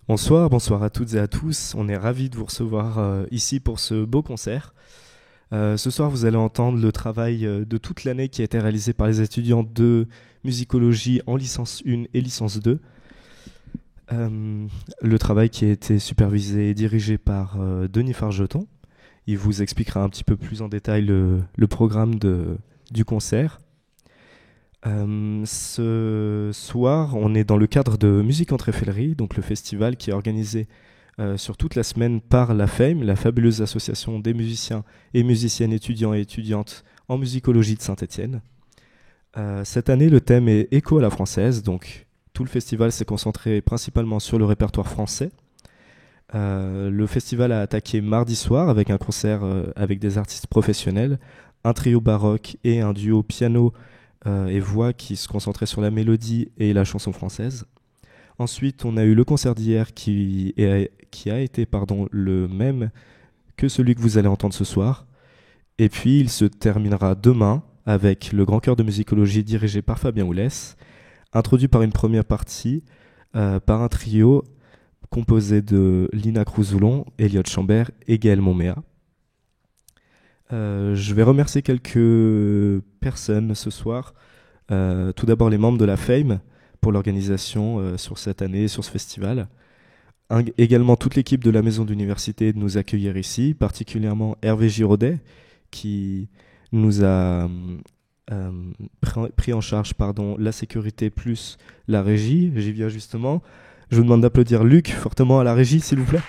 Bonsoir à toutes et à tous. On est ravis de vous recevoir ici pour ce beau concert. Ce soir, vous allez entendre le travail de toute l'année qui a été réalisé par les étudiants de musicologie en licence 1 et licence 2. Le travail qui a été supervisé et dirigé par Denis Fargeton. Il vous expliquera un petit peu plus en détail le programme du concert. Ce soir, on est dans le cadre de Musique entre Effelleries, donc le festival qui est organisé sur toute la semaine par la FAME, la fabuleuse association des musiciens et musiciennes étudiants et étudiantes en musicologie de Saint-Étienne. Cette année, le thème est Écho à la française, donc tout le festival s'est concentré principalement sur le répertoire français. Le festival a attaqué mardi soir avec un concert avec des artistes professionnels, un trio baroque et un duo piano et voix qui se concentrait sur la mélodie et la chanson française. Ensuite, on a eu le concert d'hier qui a été le même que celui que vous allez entendre ce soir. Et puis, il se terminera demain avec le grand chœur de musicologie dirigé par Fabien Oulès, introduit par une première partie par un trio composé de Lina Crouzoulon, Elliot Chambert et Gaël Monméa. Je vais remercier quelques personnes ce soir. Tout d'abord les membres de la FAME pour l'organisation sur cette année, sur ce festival. Également toute l'équipe de la maison d'université de nous accueillir ici, particulièrement Hervé Giraudet qui nous a pris en charge la sécurité plus la régie. J'y viens justement. Je vous demande d'applaudir Luc fortement à la régie, s'il vous plaît.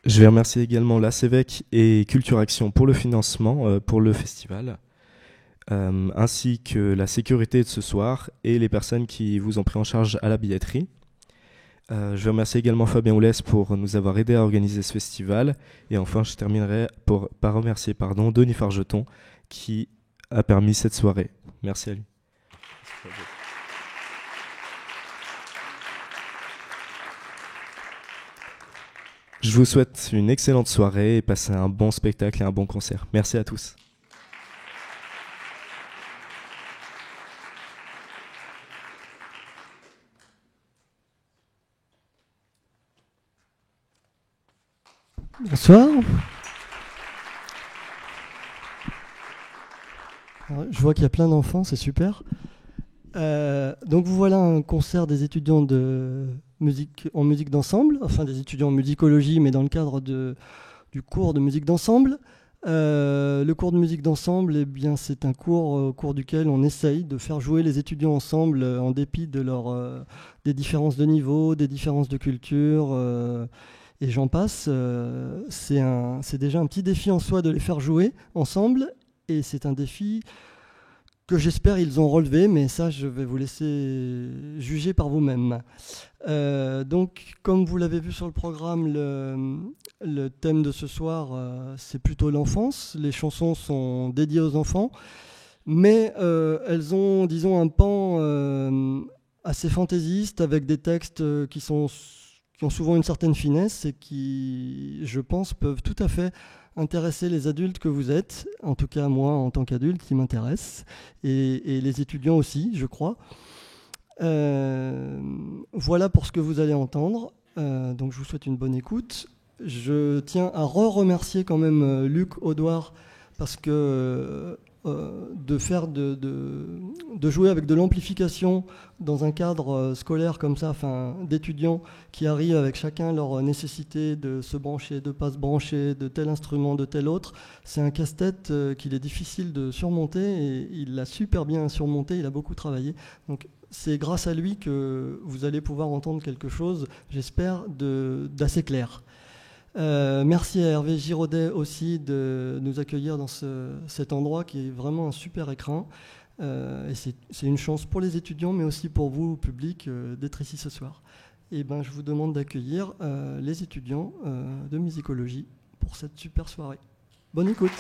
Je vais remercier également la CEVEC et Culture Action pour le financement pour le festival, ainsi que la sécurité de ce soir et les personnes qui vous ont pris en charge à la billetterie. Je vais remercier également Fabien Oulès pour nous avoir aidé à organiser ce festival. Et enfin, je terminerai par remercier Denis Fargeton qui a permis cette soirée. Merci à lui. Je vous souhaite une excellente soirée et passez un bon spectacle et un bon concert. Merci à tous. Bonsoir. Alors, je vois qu'il y a plein d'enfants, c'est super. Donc vous voilà un concert des étudiants en musique d'ensemble, enfin des étudiants en musicologie, mais dans le cadre du cours de musique d'ensemble. Le cours de musique d'ensemble, eh bien, c'est un cours au cours duquel on essaye de faire jouer les étudiants ensemble en dépit de des différences de niveau, des différences de culture, et j'en passe. C'est déjà un petit défi en soi de les faire jouer ensemble, et c'est un défi que j'espère ils ont relevé, mais ça je vais vous laisser juger par vous-même. Donc comme vous l'avez vu sur le programme, le thème de ce soir c'est plutôt l'enfance. Les chansons sont dédiées aux enfants, mais elles ont, disons, un pan assez fantaisiste avec des textes qui ont souvent une certaine finesse et qui, je pense, peuvent tout à fait intéresser les adultes que vous êtes, en tout cas moi en tant qu'adulte qui m'intéresse, et les étudiants aussi, je crois. Voilà pour ce que vous allez entendre, donc je vous souhaite une bonne écoute. Je tiens à remercier quand même Luc Audouard, parce que de jouer avec de l'amplification dans un cadre scolaire comme ça, enfin d'étudiants qui arrivent avec chacun leur nécessité de se brancher, de ne pas se brancher, de tel instrument, de tel autre, c'est un casse-tête qu'il est difficile de surmonter, et il l'a super bien surmonté, il a beaucoup travaillé. Donc c'est grâce à lui que vous allez pouvoir entendre quelque chose, j'espère, d'assez clair. Merci à Hervé Giraudet aussi de nous accueillir dans cet endroit qui est vraiment un super écrin. Et c'est une chance pour les étudiants, mais aussi pour vous, public, d'être ici ce soir. Et ben, je vous demande d'accueillir les étudiants de musicologie pour cette super soirée. Bonne écoute.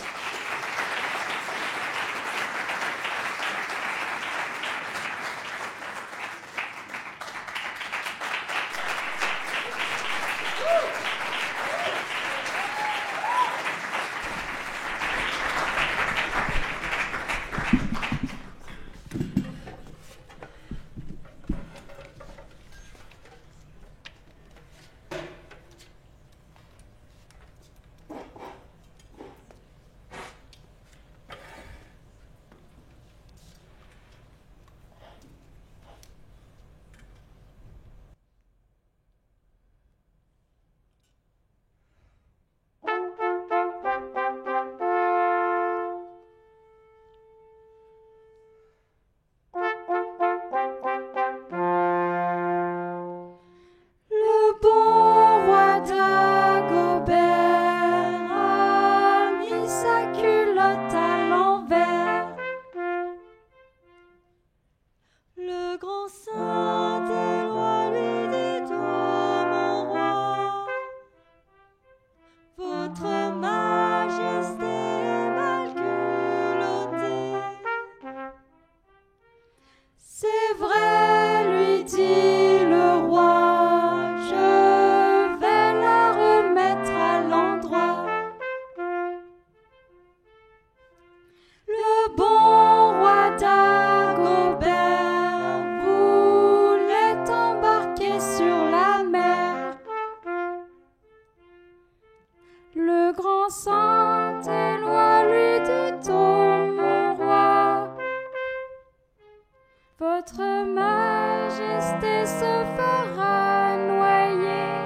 Votre Majesté se fera noyer.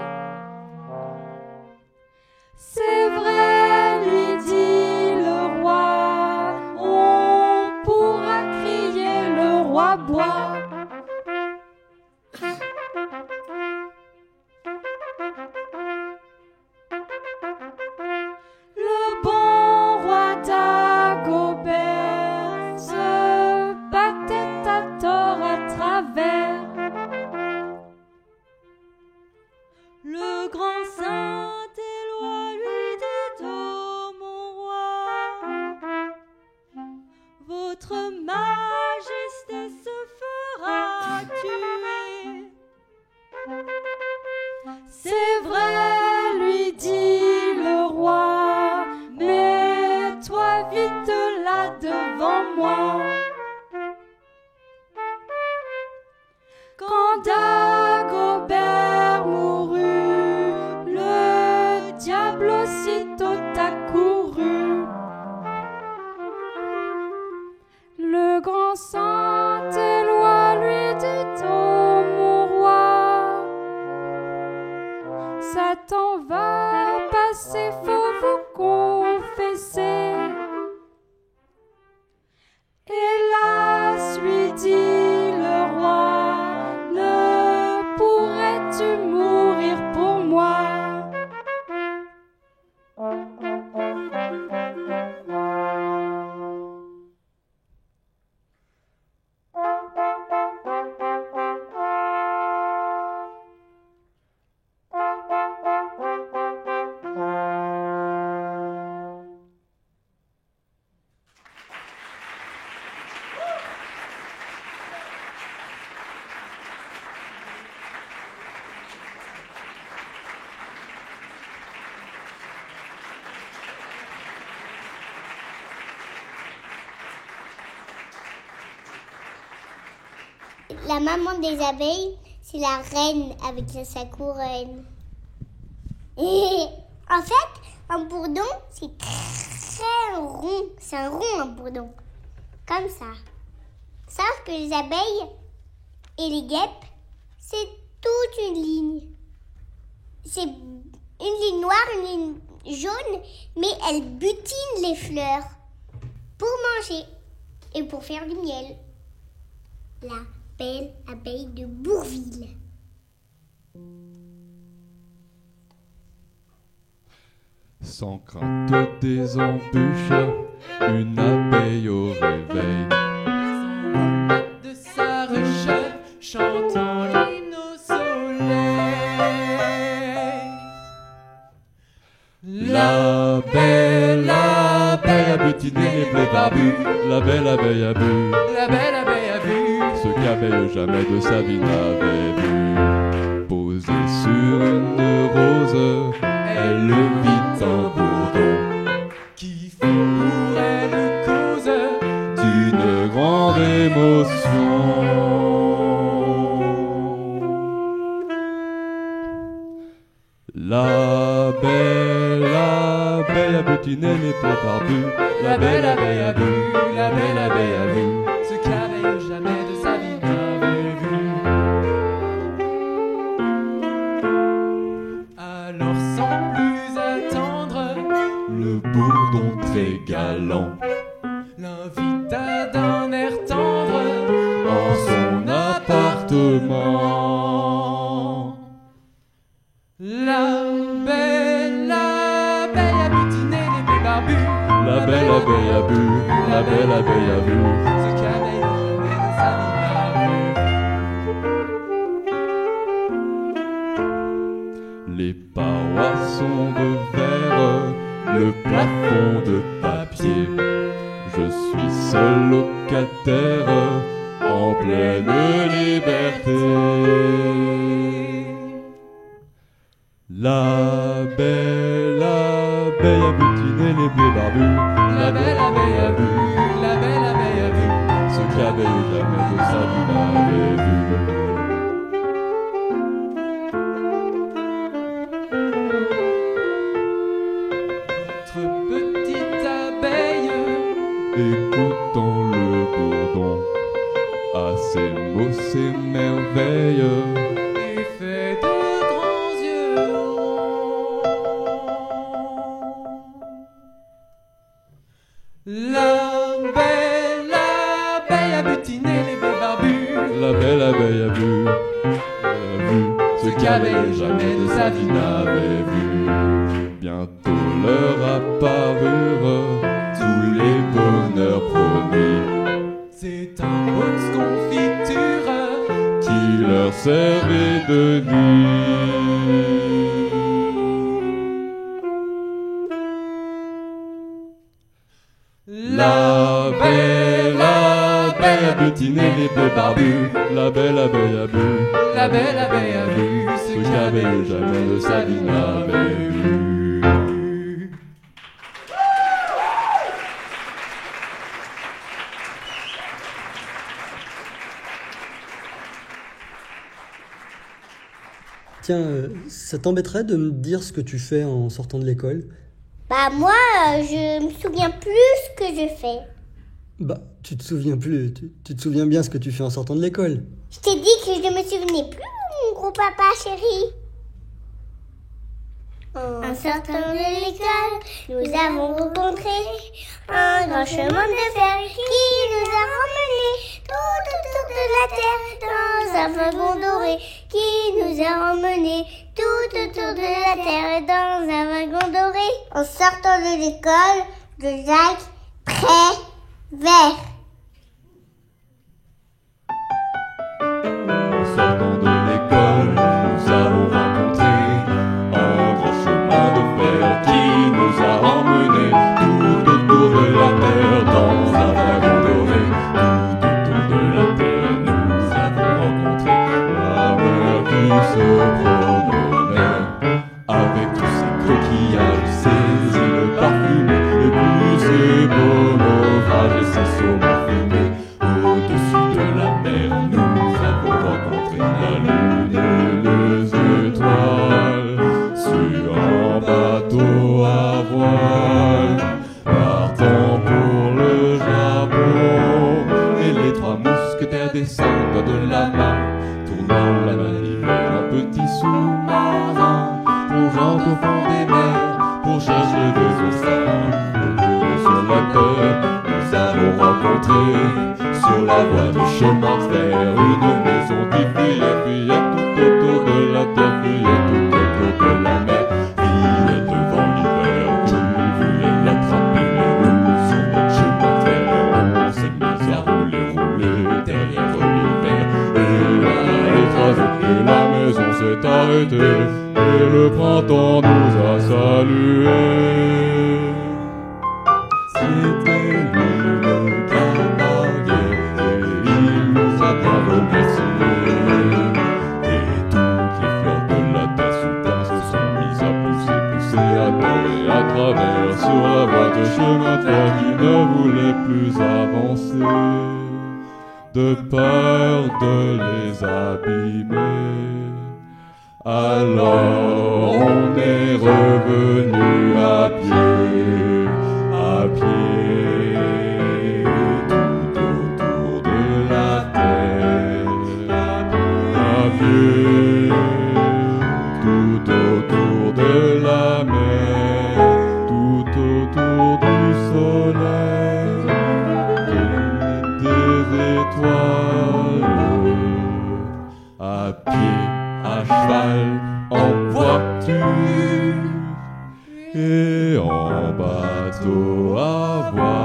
C'est vrai, lui dit le roi, on pourra crier le roi boit. Le bon roi Dagobert se battait à tort à travers. Le grand Saint-Éloi lui dit: oh mon roi, votre Majesté se fera tuer. C'est vrai, lui dit le roi, mets-toi vite là devant moi. Quand Dagobert mourut, le diable aussitôt accourut. Le grand Saint-Éloi lui dit: oh mon roi, Satan va passer, faut vous confesser. Hélas, lui dit le roi, ne pourrais-tu mourir pour moi? La maman des abeilles, c'est la reine avec sa couronne. Et en fait, un bourdon, c'est très rond. C'est un rond, un bourdon. Comme ça. Sauf que les abeilles et les guêpes, c'est toute une ligne. C'est une ligne noire, une ligne jaune, mais elles butinent les fleurs pour manger et pour faire du miel. La belle abeille de Bourville. Sans crainte des embûches, une abeille au réveil. De sa ruche, chantant l'hymne au soleil. La belle abeille a butiné les blés barbus. La belle abeille a bu La belle abeille a vu ce qu'abeille jamais de sa vie n'avait vu. Posée sur une rose, elle vit un bourdon qui fut pour elle cause d'une grande émotion. La belle abeille a butiné les blés barbus. La belle abeille a vu La belle abeille a vu ce qu'abeille jamais de sa vie n'avait vu. Alors sans plus attendre, Le bourdon très galant l'invita d'un air tendre en son appartement. La belle abeille a butiné les blés barbus. La belle abeille a bu, la belle abeille a bu ce qu'abeille jamais de sa vie n'avait vu. Les parois sont de verre, le plafond de papier. Je suis seul locataire en pleine liberté. La belle abeille a butiné les blés barbus. La belle abeille a vu La belle abeille a vu Ce qu'abeille jamais de sa vie n'avait vu. Notre petite abeille Écoutant le bourdon à ces mots beaux s'émerveille. et fait de grands yeux ronds. L'abeille a butiné les bœufs barbus. La belle abeille a vu ce qu'abeille jamais de sa vie n'avait vu. Bientôt leur apparurent tous les bonheurs promis C'est un box confiture qui leur servait de nid. La belle abeille a butiné les bœufs barbus. La belle abeille a bu La belle abeille a vu ce qu'abeille jamais de sa vie n'avait vu. Tiens, ça t'embêterait de me dire ce que tu fais en sortant de l'école? Bah moi, je me souviens plus ce que je fais. Bah, tu te souviens plus, tu te souviens bien ce que tu fais en sortant de l'école. Je t'ai dit que je me souvenais plus, mon gros papa chéri. En sortant de l'école, nous avons rencontré un grand chemin de fer qui nous a ramenés tout autour de la terre dans un wagon doré. Qui nous a ramenés tout autour de la terre dans un wagon doré. En sortant de l'école, de Jacques Prévert. En sortant de l'école, nous avons rencontré un grand chemin de fer qui nous a emmenés tout autour de la terre dans un wagon doré. Tout autour de la terre, nous avons rencontré la mer qui se promenait avec tous ses coquillages, ses îles parfumées et puis ses beaux naufrages et ses saules fumés. Au-dessus de la mer, nous avons rencontré la lune et les étoiles sur un bateau à voile, partant pour le Japon. Et les trois mousquetaires descendent de la main, tournant la manivelle, un petit sous-marin, plongeant au fond des mers pour chercher des oursins. Retournant sur la terre, nous avons rencontré sur la voie du chemin de fer une maison qui fuyait tout autour de la terre, fuyait tout autour de la mer, fuyait devant l'hiver qui voulait l'attraper. Nous sur notre chemin de fer, on s'est mis à rouler derrière l'hiver. Et là, écrasé, et la maison s'est arrêtée, et le printemps nous a salués. C'était lui le cavalier, et il nous a bien remerciés. Et toutes les fleurs de la terre soudain se sont mises à pousser, à tomber à travers sur la voie de chemin de fer qui ne voulait plus avancer, de peur de les abîmer. Alors on est revenu à pied, tout autour de la terre, à pied, tout autour de la mer, tout autour du soleil et des étoiles, à pied, à cheval, en voiture et en bateau à voile.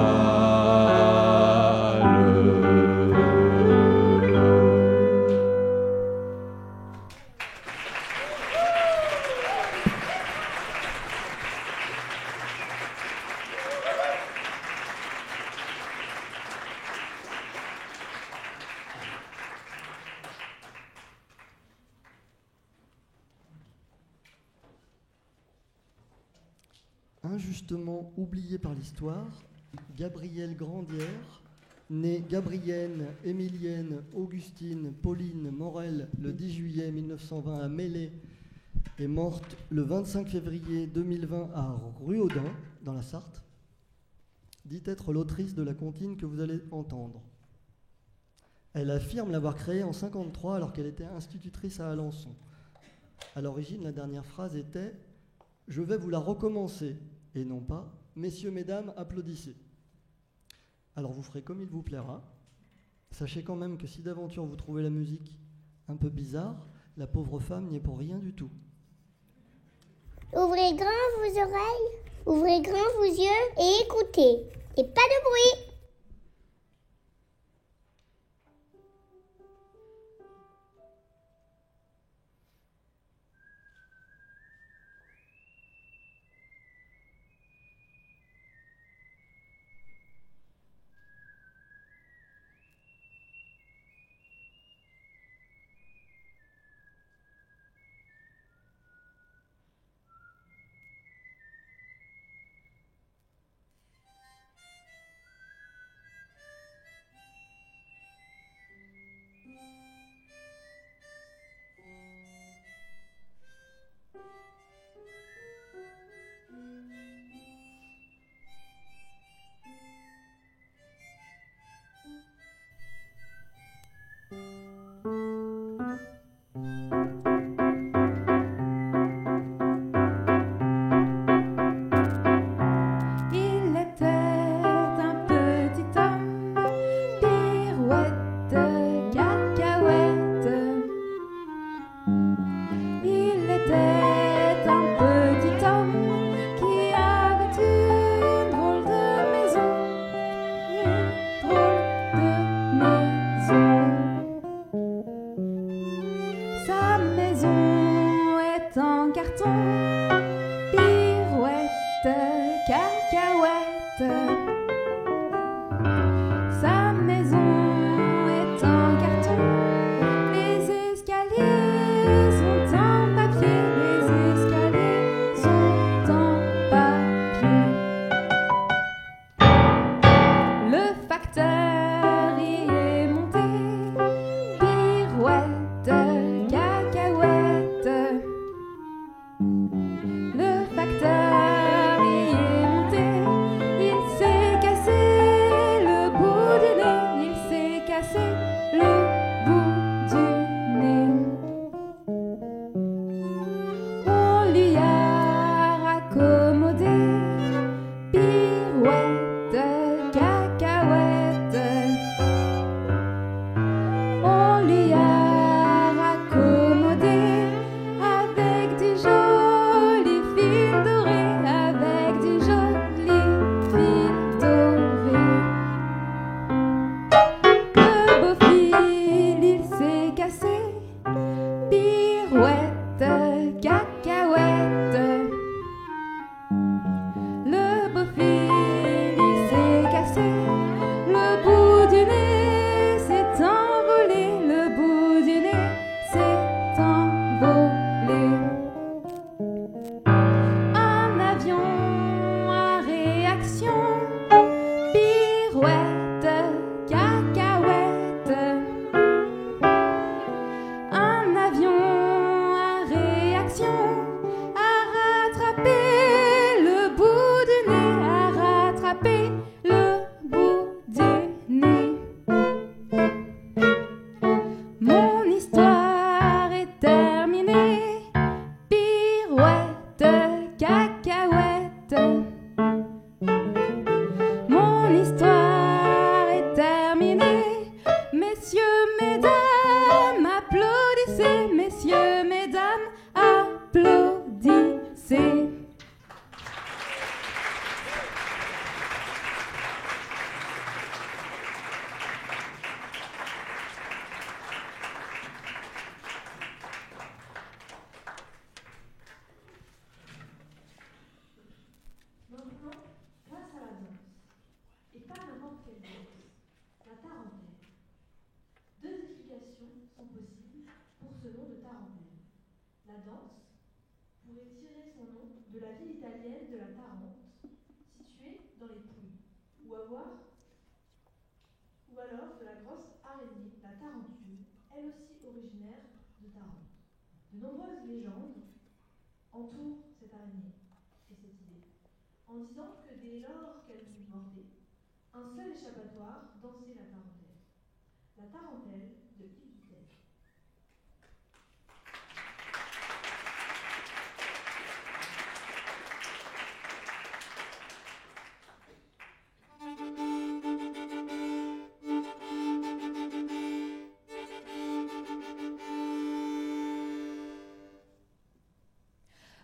Injustement oublié par l'histoire, Gabrielle Grandière, née Gabrienne, Émilienne, Augustine, Pauline, Morel le 10 juillet 1920 à Mélé, est morte le 25 février 2020 à Ruaudin, dans la Sarthe, dit être l'autrice de la comptine que vous allez entendre. Elle affirme l'avoir créée en 1953 alors qu'elle était institutrice à Alençon. À l'origine, la dernière phrase était « Je vais vous la recommencer » et non pas « Messieurs, mesdames, applaudissez ». Alors vous ferez comme il vous plaira. Sachez quand même que si d'aventure vous trouvez la musique un peu bizarre, la pauvre femme n'y est pour rien du tout. Ouvrez grand vos oreilles, ouvrez grand vos yeux et écoutez. Et pas de bruit.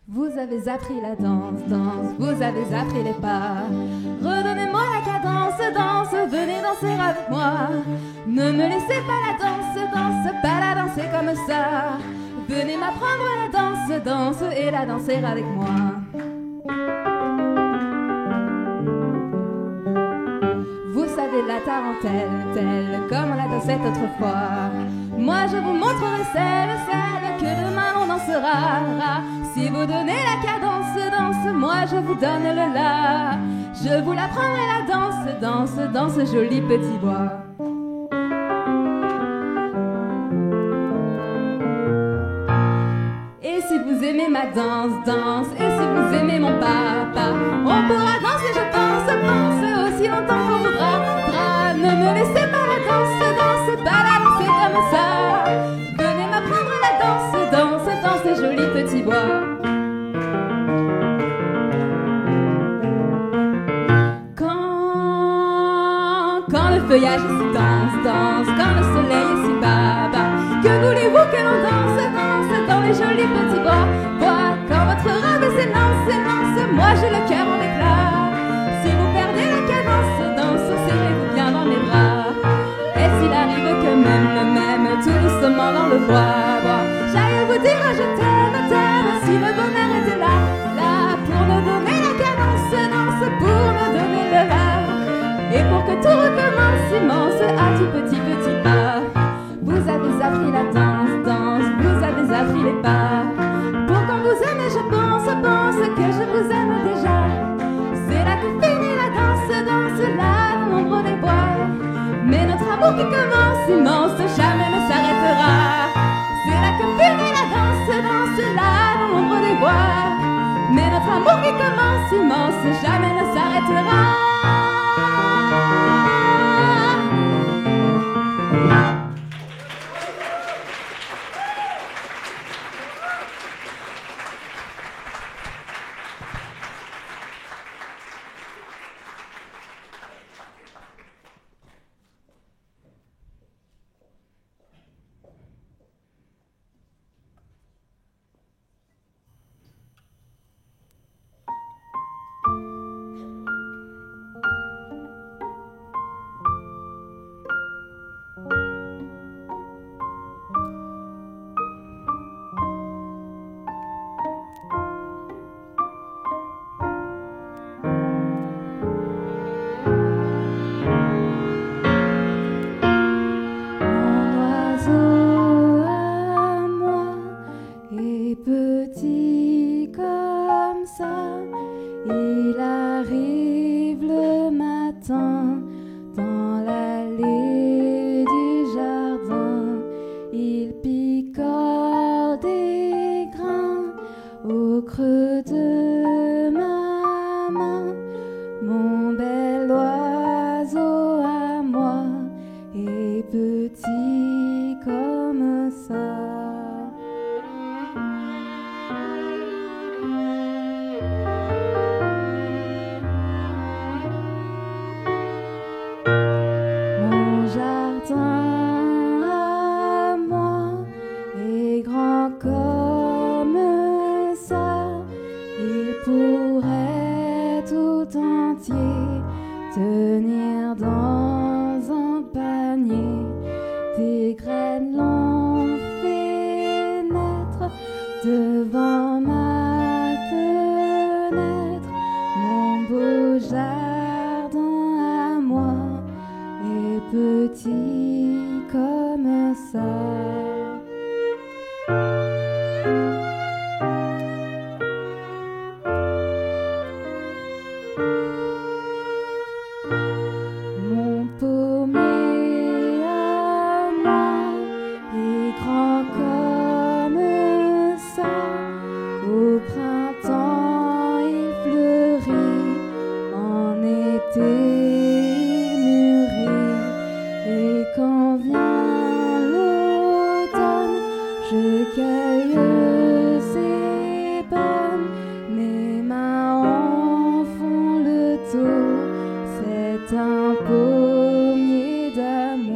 Vous avez appris la danse, danse, vous avez appris les pas. Redonnez-moi la cadence, danse, venez danser avec moi. Ne me laissez pas la danse, danse, pas la danser comme ça. Venez m'apprendre la danse, danse, et la danser avec moi. Vous savez la tarentelle, telle comme on la dansait autrefois. Moi je vous montrerai celle que demain on dansera. Si vous donnez la cadence, danse, moi je vous donne le la. Je vous l'apprendrai la danse, danse, danse, joli petit bois. Et si vous aimez ma danse, danse, et si vous aimez mon papa, on pourra danser, je pense, aussi longtemps qu'on voudra. Ne me laissez pas la danse, danse, pas la danser comme ça. Venez m'apprendre la danse, danse, danse, joli petit bois. Quand le feuillage est si dense, danse, quand le soleil est si bas, bas, que voulez-vous que l'on danse, danse dans les jolis petits bois, bois. Quand votre robe s'élance, s'élance, moi j'ai le cœur en éclat. Si vous perdez la cadence, danse, serrez-vous bien dans mes bras. Et s'il arrive que même, tout doucement dans le bois, bois, j'aille vous dire je t'aime, t'aime, si le bonheur était là, là, pour nous donner la cadence, danse, pour nous donner le la. Et pour que tout recommence immense à tout petit pas. Vous avez appris la danse, danse, vous avez appris les pas. Pour qu'on vous aime, je pense que je vous aime déjà. C'est là que finit la danse, danse, là, dans l'ombre des bois. Mais notre amour qui commence immense, jamais ne s'arrêtera. C'est là que finit la danse, danse, là, dans l'ombre des bois. Mais notre amour qui commence immense, jamais ne s'arrêtera. Quand vient Je cueille ces pommes, mes mains en font le tour. C'est un pommier d'amour.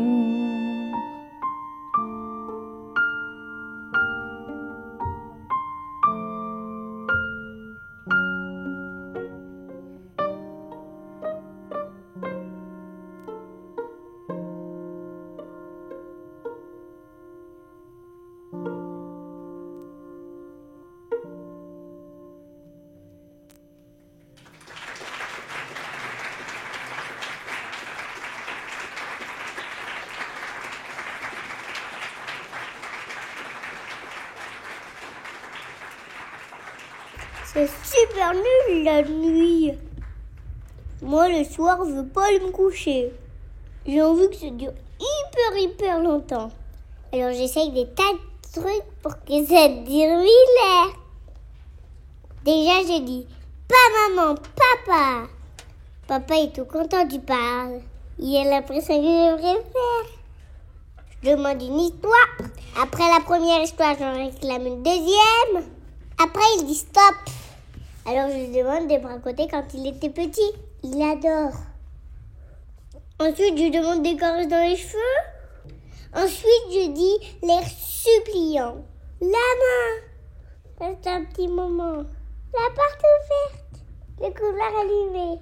C'est super nul la nuit. Moi le soir je veux pas aller me coucher. J'ai envie que ça dure hyper longtemps. Alors j'essaye des tas de trucs pour que ça dure 1000 heures. Déjà je dis pas maman, papa. Papa est tout content du parle. Il a l'impression que je devrais faire. Je demande une histoire. Après la première histoire j'en réclame une deuxième. Après il dit stop. Alors je lui demande de me raconter quand il était petit. Il adore. Ensuite je lui demande des caresses dans les cheveux. Ensuite je dis l'air suppliant. La main. Reste un petit moment. La porte ouverte. Le couloir allumé.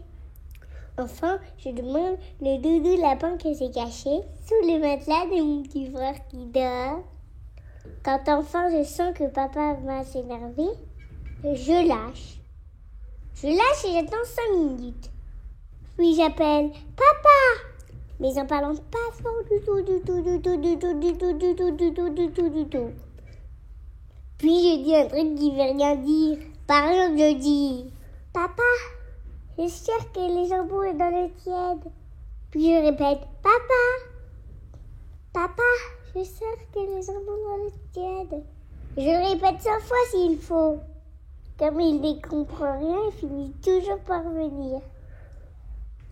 Enfin je demande le doudou lapin qui s'est caché sous le matelas de mon petit frère qui dort. Quand enfin je sens que papa va s'énerver, je lâche. Je lâche et j'attends 5 minutes. Puis j'appelle papa. Mais en parlant pas fort du tout. Puis je dis un truc qui veut rien dire. Par exemple, je dis papa, je suis sûre que les jambons sont dans le tiède. Puis je répète papa, je suis sûre que les jambons sont dans le tiède. Je le répète 100 fois s'il faut. Comme il ne comprend rien, il finit toujours par venir.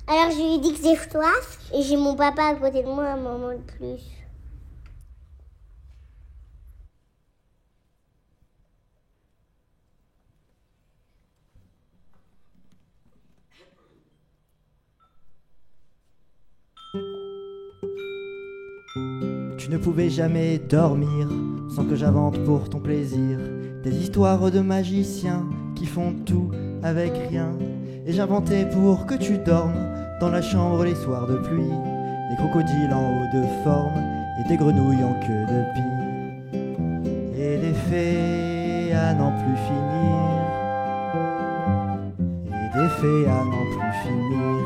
Alors je lui dis que j'ai soif et j'ai mon papa à côté de moi un moment de plus. Tu ne pouvais jamais dormir sans que j'invente pour ton plaisir des histoires de magiciens qui font tout avec rien. Et j'inventais pour que tu dormes dans la chambre les soirs de pluie, des crocodiles en haut de forme et des grenouilles en queue de pie, et des fées à n'en plus finir, et des fées à n'en plus finir.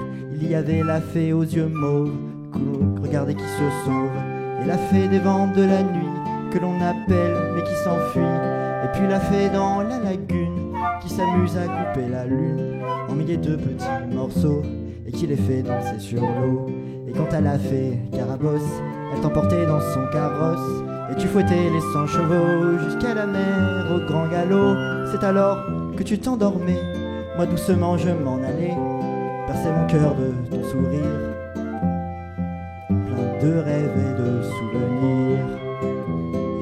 Il y avait la fée aux yeux mauves, regardez qui se sauve, et la fée des vents de la nuit que l'on appelle mais qui s'enfuit, et puis la fée dans la lagune qui s'amuse à couper la lune en milliers de petits morceaux et qui les fait danser sur l'eau. Et quant à la fée Carabosse, elle t'emportait dans son carrosse et tu fouettais les 100 chevaux jusqu'à la mer au grand galop. C'est alors que tu t'endormais, moi doucement je m'en allais bercer mon cœur de ton sourire, plein de rêves et de souvenirs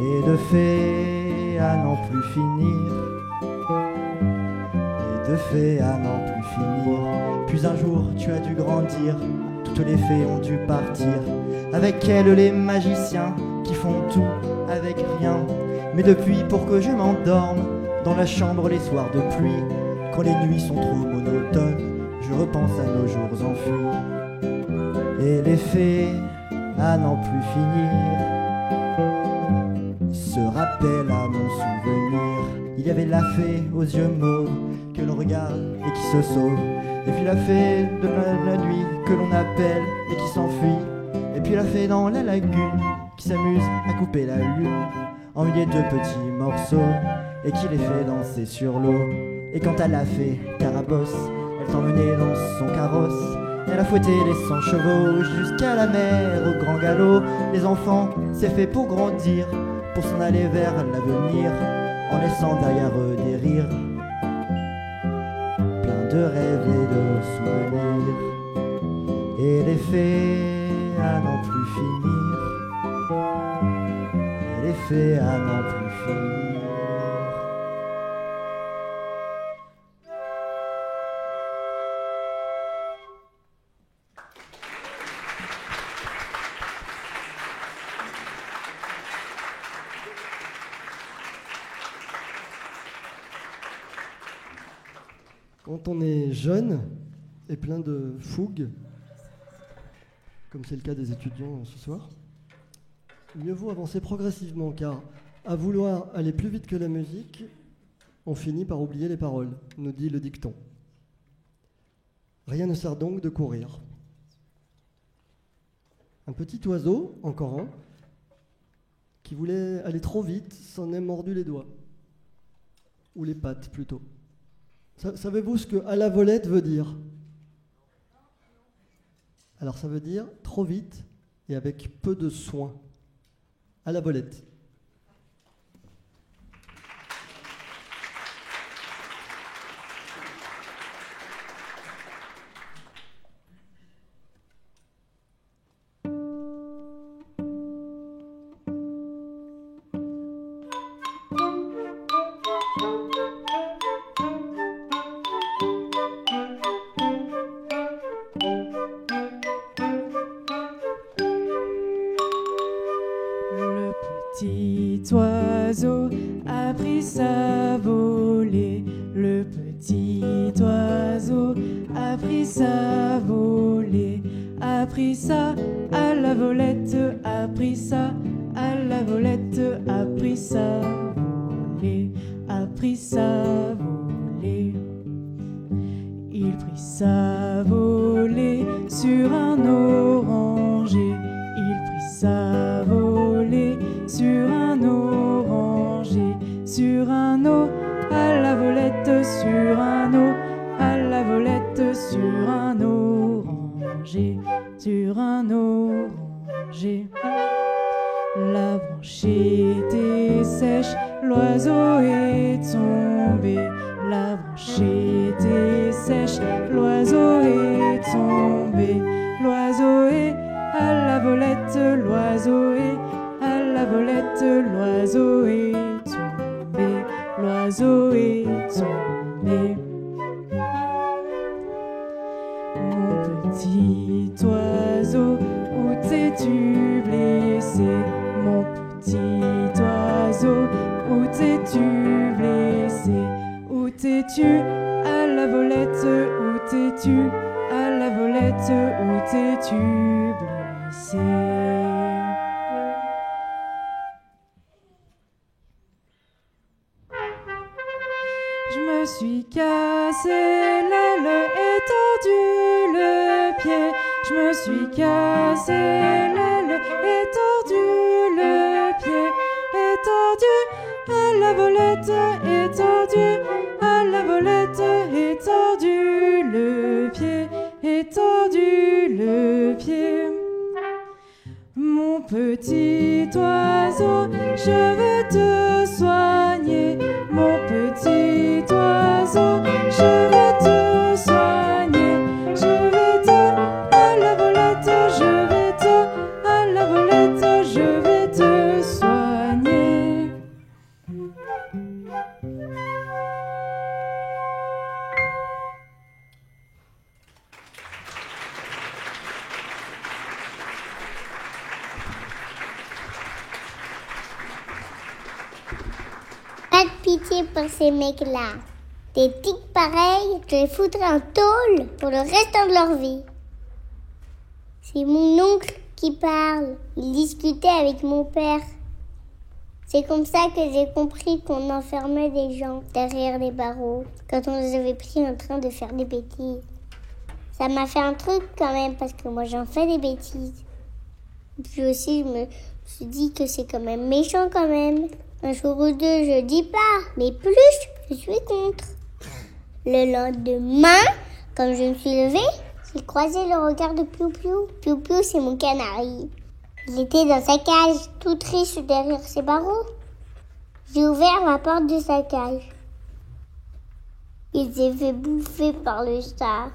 et de fées à n'en plus finir, et de fées à n'en plus finir. Puis un jour tu as dû grandir, toutes les fées ont dû partir, avec elles les magiciens qui font tout avec rien. Mais depuis, pour que je m'endorme dans la chambre les soirs de pluie, quand les nuits sont trop monotones, je repense à nos jours enfuis. Et les fées à n'en plus finir se rappellent à mon souvenir. Il y avait la fée aux yeux mauves que l'on regarde et qui se sauve, et puis la fée de la nuit que l'on appelle et qui s'enfuit, et puis la fée dans la lagune qui s'amuse à couper la lune en milliers de petits morceaux et qui les fait danser sur l'eau. Et quant à la fée Carabosse, elle t'emmenait dans son carrosse, elle a fouetté les 100 chevaux jusqu'à la mer au grand galop. Les enfants, c'est fait pour grandir, pour s'en aller vers l'avenir, en laissant derrière eux des rires, plein de rêves et de souvenirs. Et les fées à n'en plus finir, et les faits à n'en plus finir. Quand on est jeune et plein de fougue, comme c'est le cas des étudiants ce soir, mieux vaut avancer progressivement, car à vouloir aller plus vite que la musique, on finit par oublier les paroles, nous dit le dicton. Rien ne sert donc de courir. Un petit oiseau, encore un, qui voulait aller trop vite, s'en est mordu les doigts. Ou les pattes, plutôt. Savez-vous ce que « à la volette » veut dire ? Alors ça veut dire trop vite et avec peu de soin. À la volette. Petit oiseau a pris sa volée, le petit oiseau a pris sa volée, a pris ça à la volette, a pris ça à la volette, a pris sa volée, a pris sa volée. Il prit sa volée sur un oranger, il prit sa volée sur un oranger, sur un eau à la volette, sur un eau à la volette, sur un oranger, sur un oranger. La branche était sèche, l'oiseau est tombé. La branche était sèche, l'oiseau est tombé. L'oiseau est à la volette, l'oiseau est à la volette, l'oiseau est tombé, l'oiseau est tombé. Mon petit oiseau, où t'es-tu blessé? Mon petit oiseau, où t'es-tu blessé? Où t'es-tu à la volette? Où t'es-tu à la volette? Où t'es-tu blessé? Je me suis cassé l'aile et tordu le pied. Je me suis cassé l'aile et tordu le pied. Et tordu à la volette, et tordu à la volette, et tordu le pied, et tordu le pied. Mon petit oiseau, je veux te soigner. Mon petit oiseau, je veux te soigner. Je vais te à la volette, je vais te à la volette, je vais te soigner. Pas de pitié pour ces mecs-là. Des tics pareils, je les foutrais en tôle pour le restant de leur vie. C'est mon oncle qui parle. Il discutait avec mon père. C'est comme ça que j'ai compris qu'on enfermait des gens derrière les barreaux quand on les avait pris en train de faire des bêtises. Ça m'a fait un truc quand même parce que moi j'en fais des bêtises. Et puis aussi je me suis dit que c'est quand même méchant quand même. Un jour ou deux je dis pas, mais plus je suis contre. Le lendemain, quand je me suis levée, j'ai croisé le regard de Piou Piou. Piou Piou, c'est mon canari. Il était dans sa cage, tout triste derrière ses barreaux. J'ai ouvert la porte de sa cage. Il s'est fait bouffer par le star.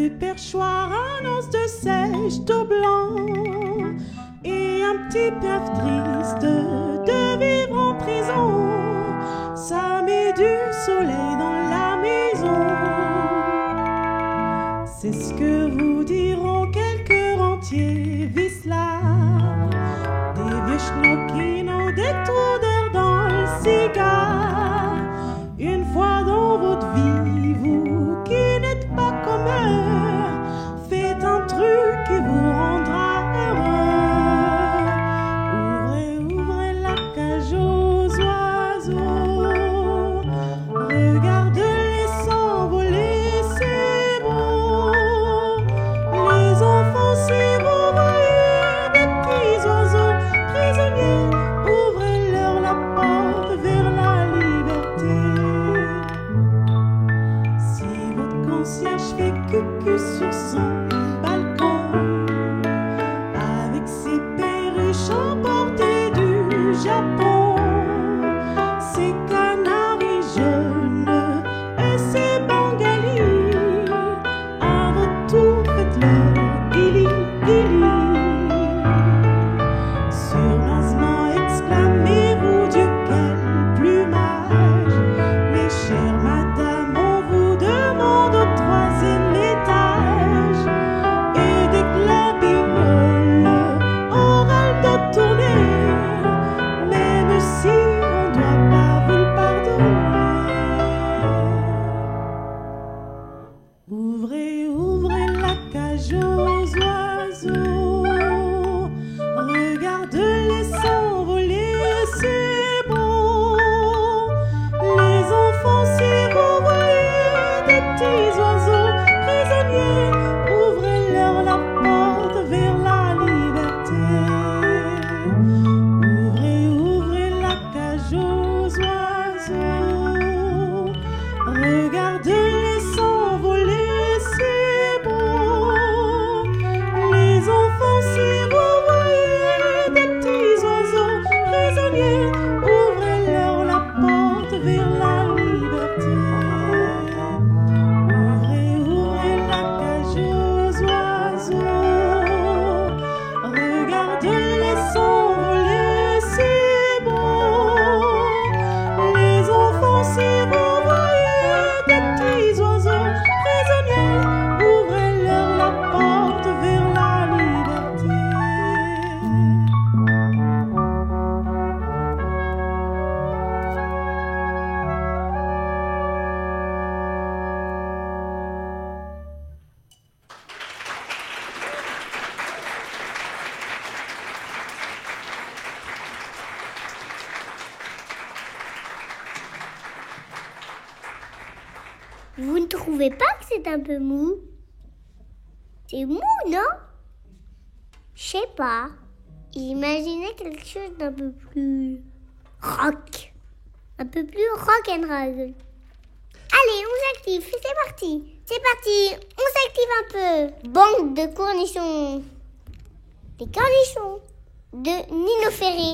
du perchoir un os de sèche tout blanc et un petit piaf triste de vivre en prison. Ça met du soleil dans la maison. C'est ce que vous diront quelques rentiers vicelards, des vieux chenaux qui n'ont des trous d'air dans le cigare. Une fois dans votre vie, vous qui n'êtes pas comme eux, faites un truc qui vous rendra heureux. Ouvrez, ouvrez la cage aux oiseaux, regardez-les s'envoler, c'est beau. Les enfants, si vous voyez des petits oiseaux prisonniers, ouvrez-leur la porte vers la liberté. Si votre concierge fait cucu sur son balcon, avec ses perruches emportées du Japon, ses canaris jaunes et ses bengalis, à votre tour faites-leur guili guili. Sournoisement exclamez-vous Dieu quel plumage. Mes chères madames, on vous demande au 3e étage. Et dès que la bignole aura le dos tourné, même si on doit pas vous le pardonner, ouvrez, ouvrez la cage aux oiseaux, regardez-les s'envoler, c'est beau. Les enfants, si vous voyez des petits oiseaux prisonniers, ouvrez-leur la porte vers la liberté. Ouvrez, ouvrez la cage aux oiseaux, regardez-les s'envoler, c'est beau. Les enfants, si vous voyez des petits oiseaux prisonniers, ouvrez-leur la porte vers la liberté. Ouvrez, ouvrez la cage aux oiseaux, regardez-les s'envoler, c'est beau. Les enfants, si vous voyez des petits oiseaux prisonniers, ouvrez-leur la porte vers la liberté. Vous ne trouvez pas que c'est un peu mou? C'est mou, non? Je sais pas. J'imaginais quelque chose d'un peu plus rock. Un peu plus rock'n'roll. Allez, on s'active, c'est parti. C'est parti, on s'active un peu. Bande de cornichons. Des cornichons de Nino Ferré.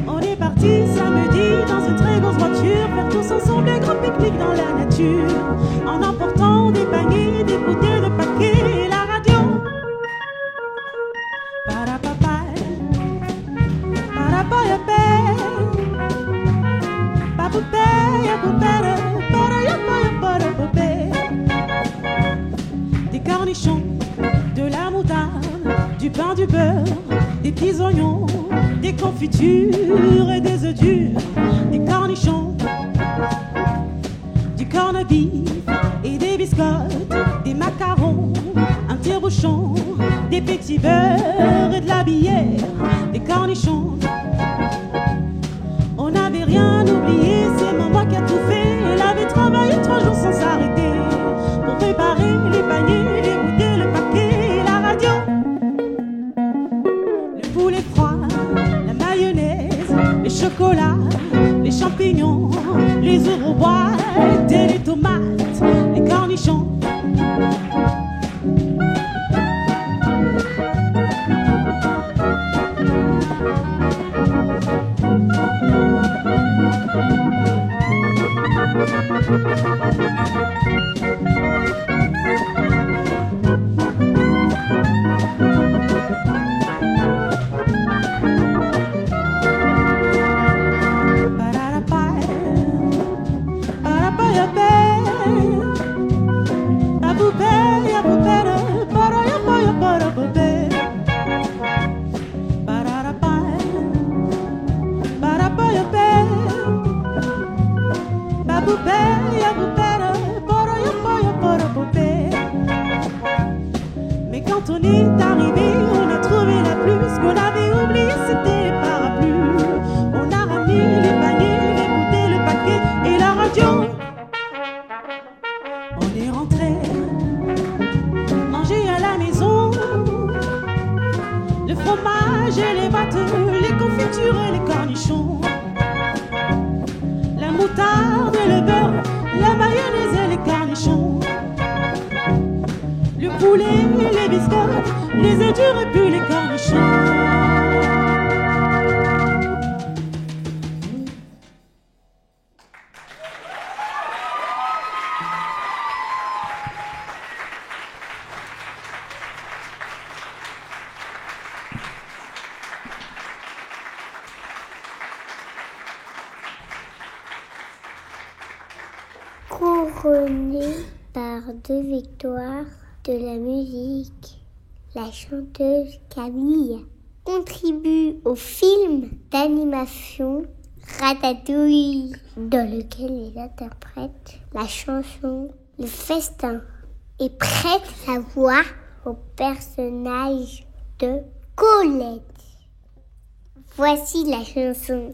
On est parti samedi dans une très grosse voiture, faire tous ensemble un grand pique-nique dans la nature, en emportant des paniers, des bouteilles de paquets et la radio. Des cornichons, de la moutarde, du pain, du beurre, des petits oignons, des confitures et des œufs durs, des cornichons, du corned beef et des biscottes, des macarons, un tire-bouchon, des petits beurres et de la bière, des cornichons. On n'avait rien oublié, c'est maman qui a tout fait. Elle avait travaillé 3 jours sans s'arrêter pour préparer les paniers, les bouteilles, le paquet. les chocolats, les champignons, les œufs au bois, les tomates, les cornichons. Mais quand on est arrivé, on a trouvé la pluie. Ce qu'on avait oublié, c'était les parapluies. On a ramené les paniers, les bouteilles, le paquet et la radio. On est rentré manger à la maison. Le fromage et les pâtes, les confitures et les cornichons. La moutarde et le beurre, la mayonnaise et les cornichons. Le poulet, les biscottes, les œufs durs et puis les cornichons. Couronnée par 2 victoires de la musique, la chanteuse Camille contribue au film d'animation Ratatouille, dans lequel elle interprète la chanson Le Festin et prête sa voix au personnage de Colette. Voici la chanson.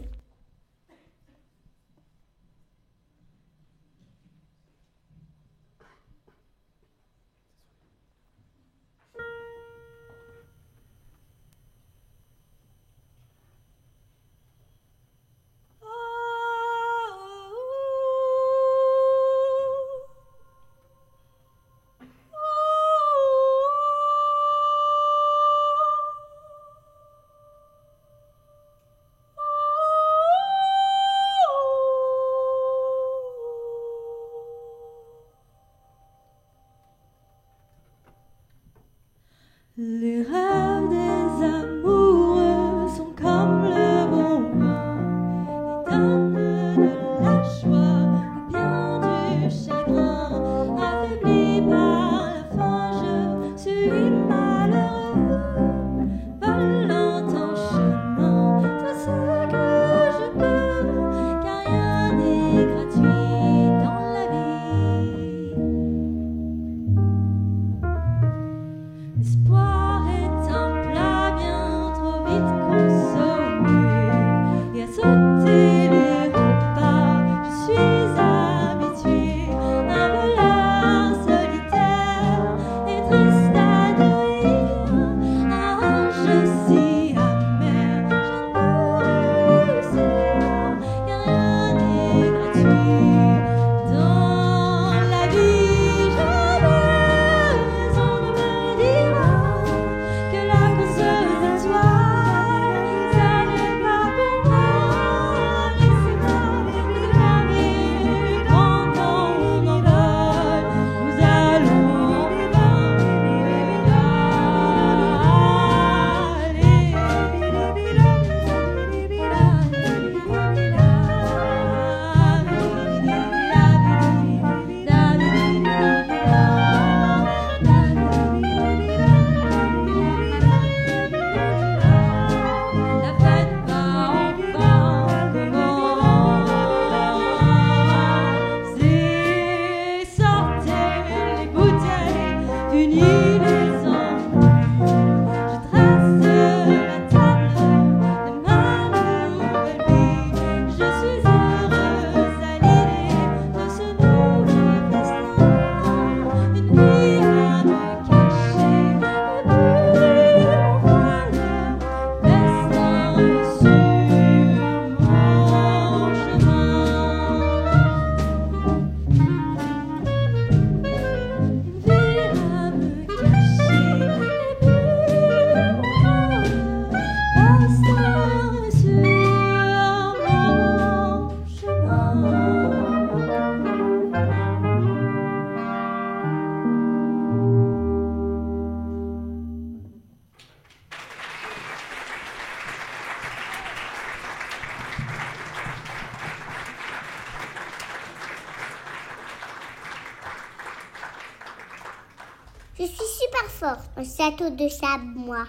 Je suis super forte en château de sable, moi.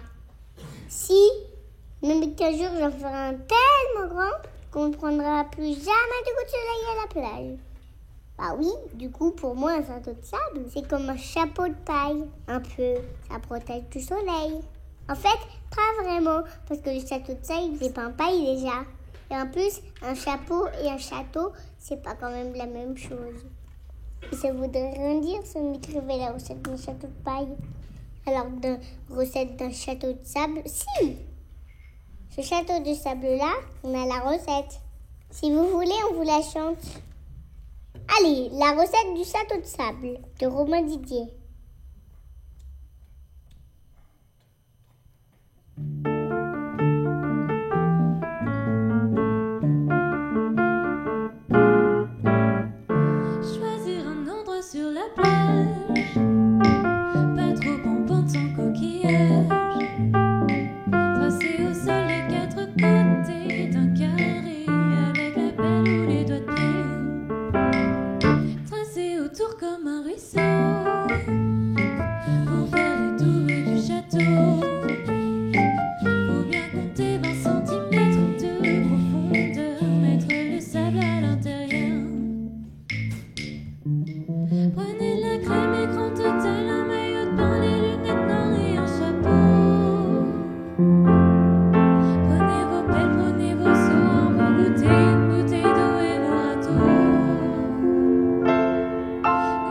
Si, même qu'un jour j'en ferai un tellement grand qu'on ne prendra plus jamais de coup de soleil à la plage. Bah oui, du coup, pour moi, un château de sable, c'est comme un chapeau de paille. Un peu, ça protège du soleil. En fait, pas vraiment, parce que le château de sable, c'est pas en paille déjà. Et en plus, un chapeau et un château, c'est pas quand même la même chose. Et ça voudrait rien dire si on écrivait la recette d'un château de paille. Alors, la recette d'un château de sable, si! Ce château de sable-là, on a la recette. Si vous voulez, on vous la chante. Allez, la recette du château de sable de Romain Didier. Choisir un endroit sur la plage, pas trop en pente sans coquillage. Tracer au sol les quatre côtés d'un carré avec la pelle ou les doigts de pied. Tracer autour comme un ruisseau pour faire les douves du château. Faut bien compter 20 centimètres de profondeur, mettre le sable à l'intérieur. Prenez la crème écran total, un maillot de bain, les lunettes noires et un chapeau. Prenez vos pelles, prenez vos seaux, un bon goûter, une bouteille d'eau et vos râteaux.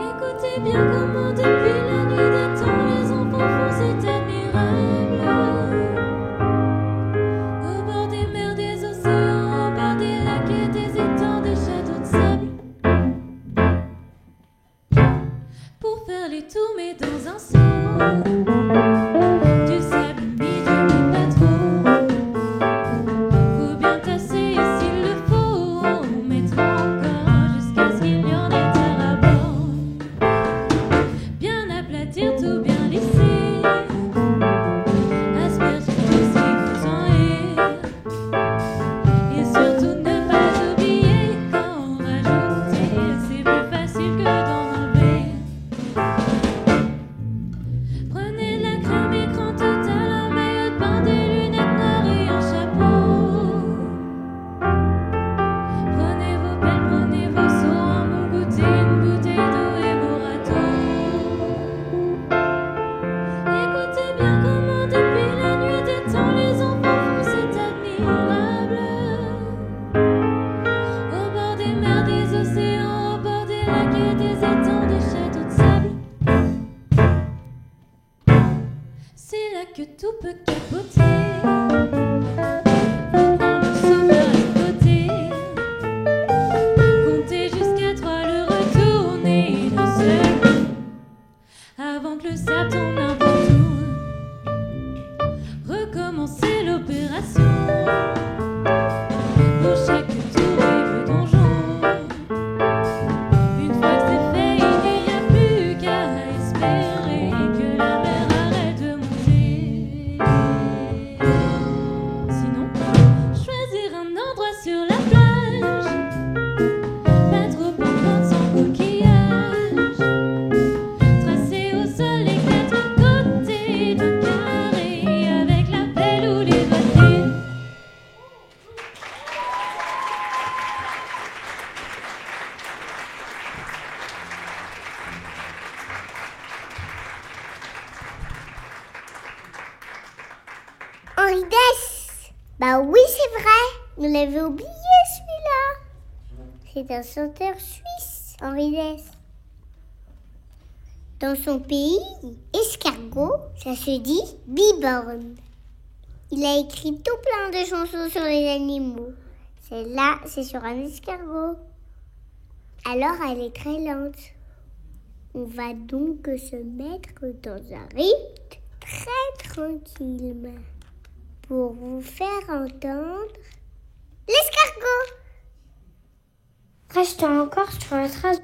Écoutez bien comment depuis la nuit des temps les enfants font cet admirable. Au bord des mers, des océans, au bord des lacs et des étangs, des châteaux de sable. Pour faire les tours mais dans un seau. Du sable humide mais pas trop. Faut bien tasser et s'il le faut, on mettra encore jusqu'à ce qu'il y en ait terre à bord. Bien aplatir, tout bien lisser. Asperger tout ce qui vous en est. Et surtout ne pas oublier qu'en rajouter, c'est plus facile que d'en enlever. Prenez la crème écran total, un maillot de bain, des lunettes noires et un chapeau. Prenez vos pelles, prenez vos seaux, un bon goûter, une bouteille d'eau et vos râteaux. Écoutez bien comment depuis la nuit des temps les enfants font cet admirable. Au bord des mers, des océans, au bord des lacs et des étangs, des châteaux de sable. C'est là que tout peut capoter. Faut prendre le seau par les côtés. Comptez jusqu'à 3, le retourner d'un seul coup, avant que le sable tombe n'importe où. Recommencer l'opération. Pour chaque tour et le donjon. Une fois que c'est fait, il n'y a plus qu'à espérer que la mer arrête de monter. Sinon, choisir un endroit sur la plage, pas trop en pente sans coquillage. Tracer au sol les quatre côtés d'un carré avec la pelle ou les doigts de pied. Henri Dess. Bah oui, c'est vrai. On l'avait oublié celui-là. C'est un chanteur suisse, Henri Dess. Dans son pays, escargot, ça se dit biborne. Il a écrit tout plein de chansons sur les animaux. Celle-là, c'est sur un escargot. Alors, elle est très lente. On va donc se mettre dans un rythme très tranquille pour vous faire entendre l'escargot. Reste encore sur la trace.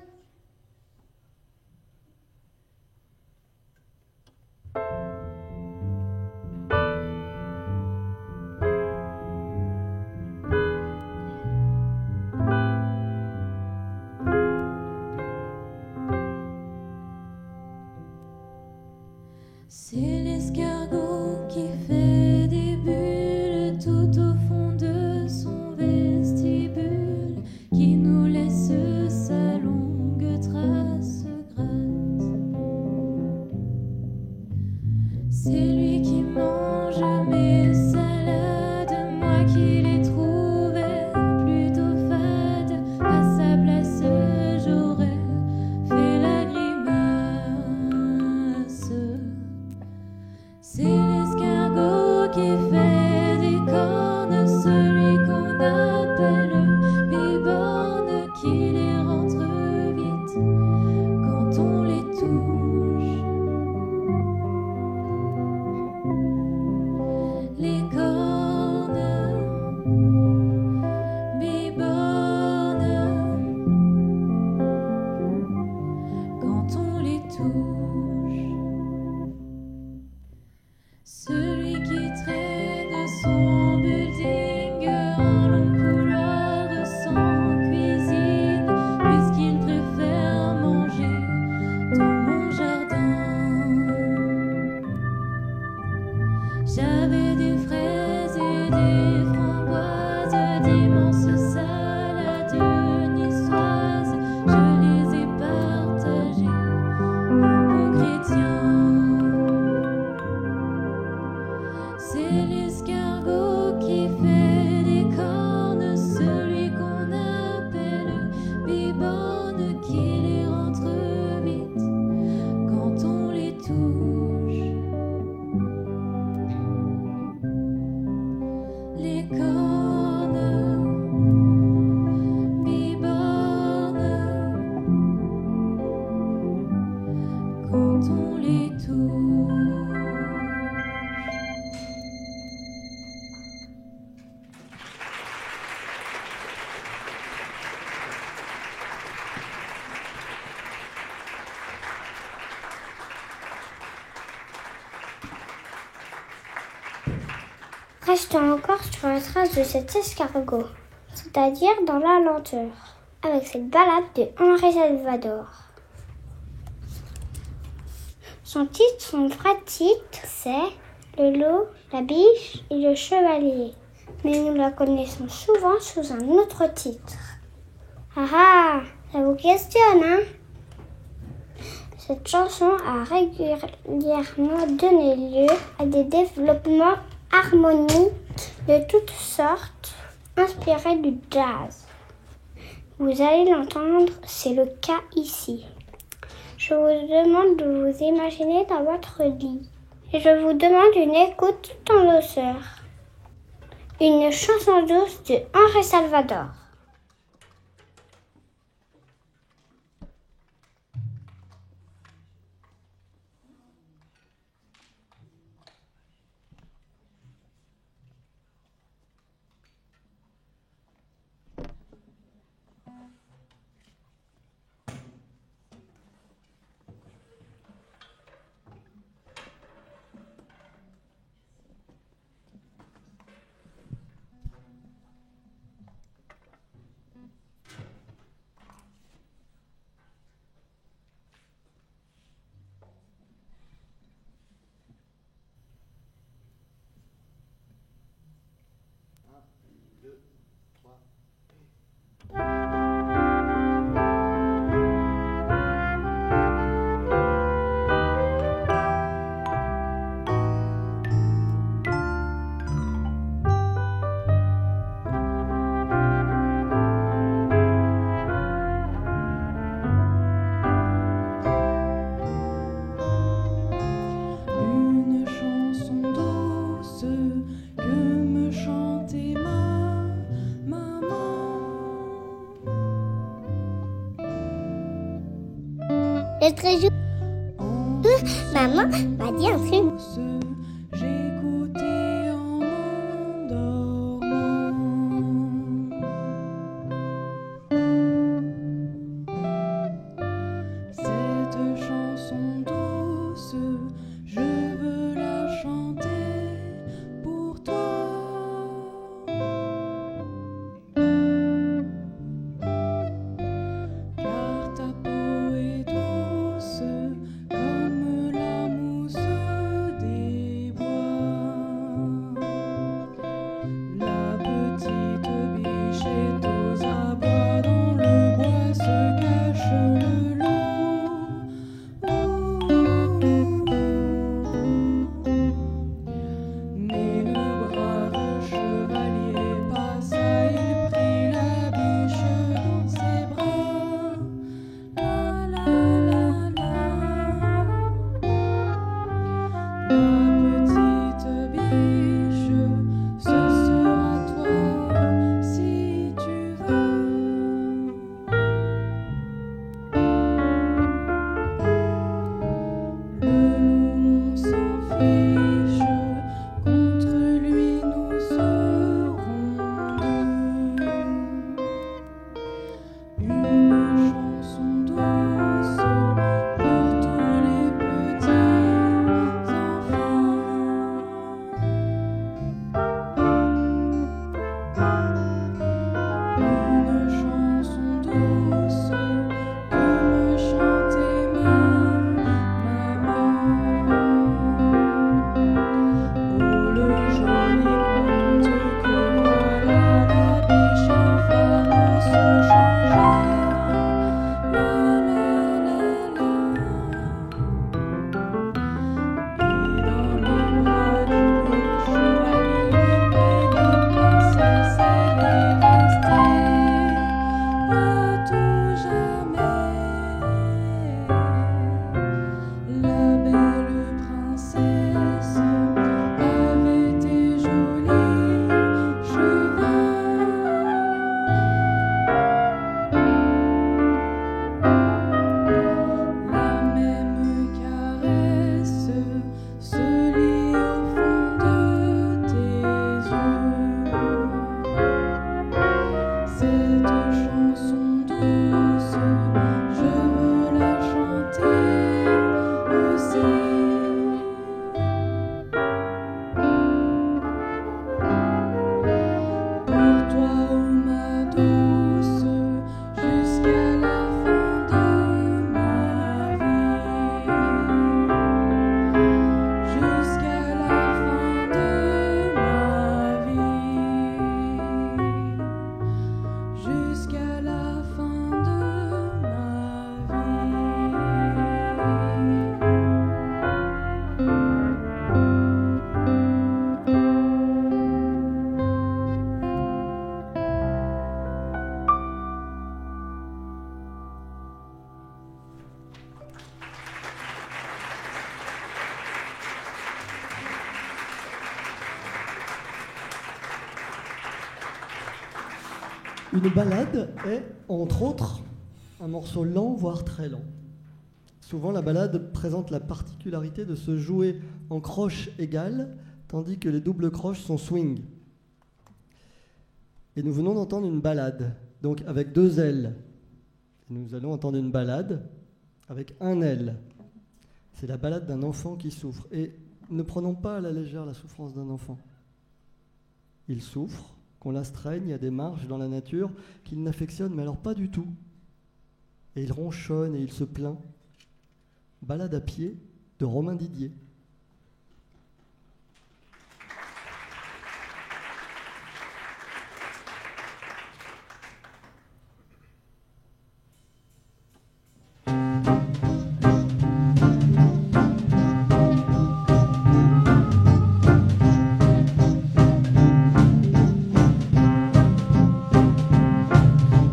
Restons encore sur la trace de cet escargot, c'est-à-dire dans la lenteur, avec cette balade de Henri Salvador. Son vrai titre, c'est Le loup, la biche et le chevalier. Mais nous la connaissons souvent sous un autre titre. Ah ah, ça vous questionne, hein? Cette chanson a régulièrement donné lieu à des développements harmoniques de toutes sortes, inspirés du jazz. Vous allez l'entendre, c'est le cas ici. Je vous demande de vous imaginer dans votre lit. Et je vous demande une écoute tout en douceur. Une chanson douce de Henri Salvador. L'autre jour, maman m'a dit un truc. J'écoutais en m'endormant. Cette chanson douce, je veux la chanter pour toi. Car ta peau est douce comme la mousse Une ballade est, entre autres, un morceau lent, voire très lent. Souvent, la ballade présente la particularité de se jouer en croche égale, tandis que les doubles croches sont swing. Et nous venons d'entendre une ballade, donc avec 2 L. Et nous allons entendre une ballade avec 1 L. C'est la ballade d'un enfant qui souffre. Et ne prenons pas à la légère la souffrance d'un enfant. Il souffre, qu'on l'astreigne, il y a des marches dans la nature qu'il n'affectionne, mais alors pas du tout. Et il ronchonne et il se plaint. Ballade à pied de Romain Didier.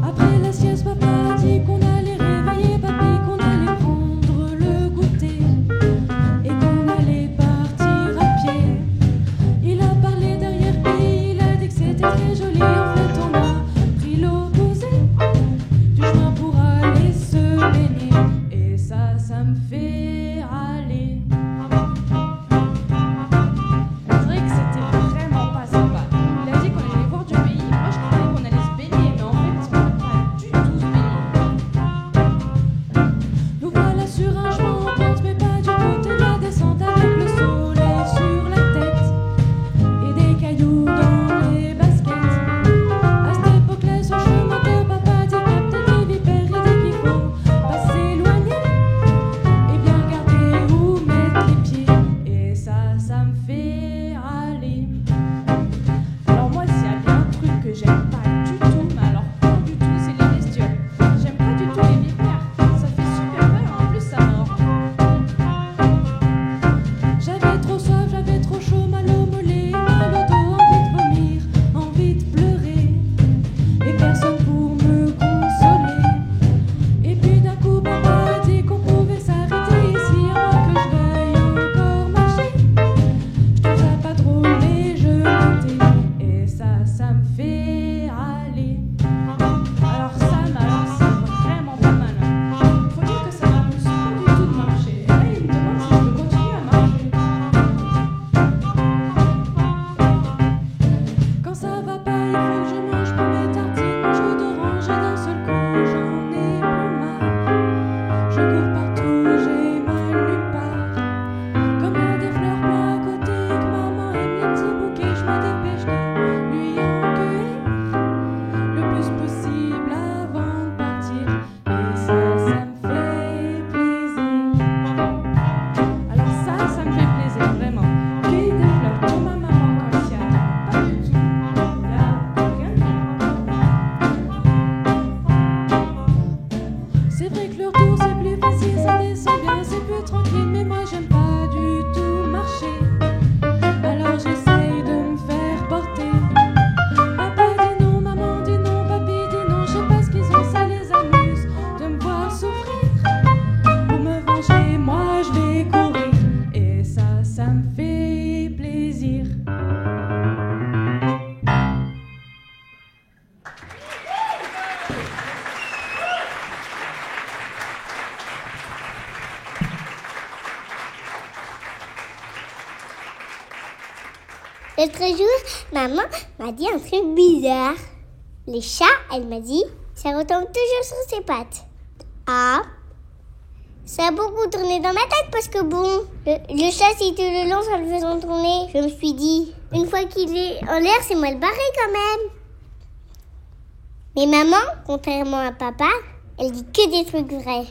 Après la sieste, papa a dit qu'on allait réveiller papy, qu'on allait prendre le goûter et qu'on allait partir à pied. Il a parlé derrière lui, il a dit que c'était très joli. En fait, on a pris l'opposé du chemin pour aller se baigner. Et ça me fait râler. C'est vrai que c'était vraiment pas sympa. Il a dit qu'on allait voir du pays. Moi, je croyais qu'on allait se baigner, mais en fait, pas du tout se baigner. Nous voilà sur un chemin en pente, mais pas du tout. Et la descente avec le soleil sur la tête et des cailloux dans les baskets. À cette époque-là, sur le chemin de papa dit qu'il y a peut-être des vipères. Il dit qu'il faut pas s'éloigner et bien regarder où mettre les pieds. Et ça me fait râler. Alors moi, s'il y a bien un truc que j'aime pas du tout, mais alors pas du tout, c'est les bestioles. J'aime pas du tout les vipères. Ça fait super peur, en plus ça mord. J'avais trop soif, j'avais trop chaud, mal au mollet, mal au dos, envie de vomir, envie de pleurer. Et personne pour me consoler. Et puis d'un coup, papa a dit qu'on pouvait s'arrêter ici, à moins que je veuille encore marcher. Je trouve ça pas drôle et je montais. Et ça me fait râler. Alors c'est vraiment pas mal. Faut dire que ça m'amuse pas du tout de marcher. Et là, il me demande si je veux continuer à marcher. Quand ça va pas, il faut que je mange pas mes tartines, mon jus d'orange et d'un seul coup, j'en ai plus marre. Je cours partout, j'ai mal nulle part. Comme il y a des fleurs plein à côté, que maman aime les petits bouquets, je me dépêche de lui en cueillir le plus possible avant de partir. Et ça me fait plaisir. Alors ça me fait plaisir, vraiment. Cueillir des fleurs pour ma maman quand il y a pas du tout. Là, rien. C'est vrai que le retour c'est plus facile, ça descend bien, c'est plus tranquille, mais moi j'aime pas du tout marcher. Alors j'essaye de me faire porter. Papa dit non, maman dit non, papy dit non, je sais pas ce qu'ils ont, ça les amuse de me voir souffrir. Pour me venger, moi je vais courir. Et ça me fait plaisir. L'autre jour, maman m'a dit un truc bizarre. Les chats, elle m'a dit, ça retombe toujours sur ses pattes. Ah, ça a beaucoup tourné dans ma tête parce que bon, le chat, si tu le lances en le faisant tourner, je me suis dit, une fois qu'il est en l'air, c'est mal barré quand même. Mais maman, contrairement à papa, elle dit que des trucs vrais.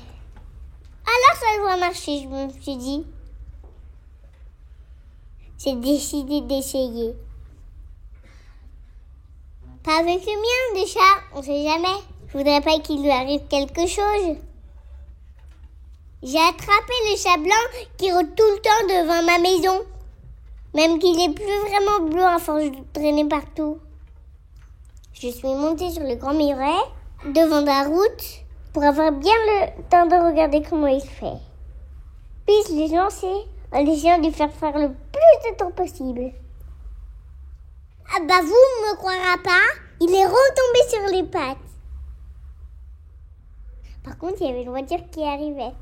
Alors ça doit marcher, je me suis dit. J'ai décidé d'essayer. Pas avec le mien, le chat, on sait jamais. Je voudrais pas qu'il lui arrive quelque chose. J'ai attrapé le chat blanc qui rôde tout le temps devant ma maison. Même qu'il est plus vraiment blanc à force de traîner partout. Je suis montée sur le grand muret, devant la route, pour avoir bien le temps de regarder comment il fait. Puis je l'ai lancé en essayant de lui faire le plus de temps possible. Ah bah vous me croirez pas, Il est retombé sur les pattes. Par contre, il y avait une voiture qui arrivait.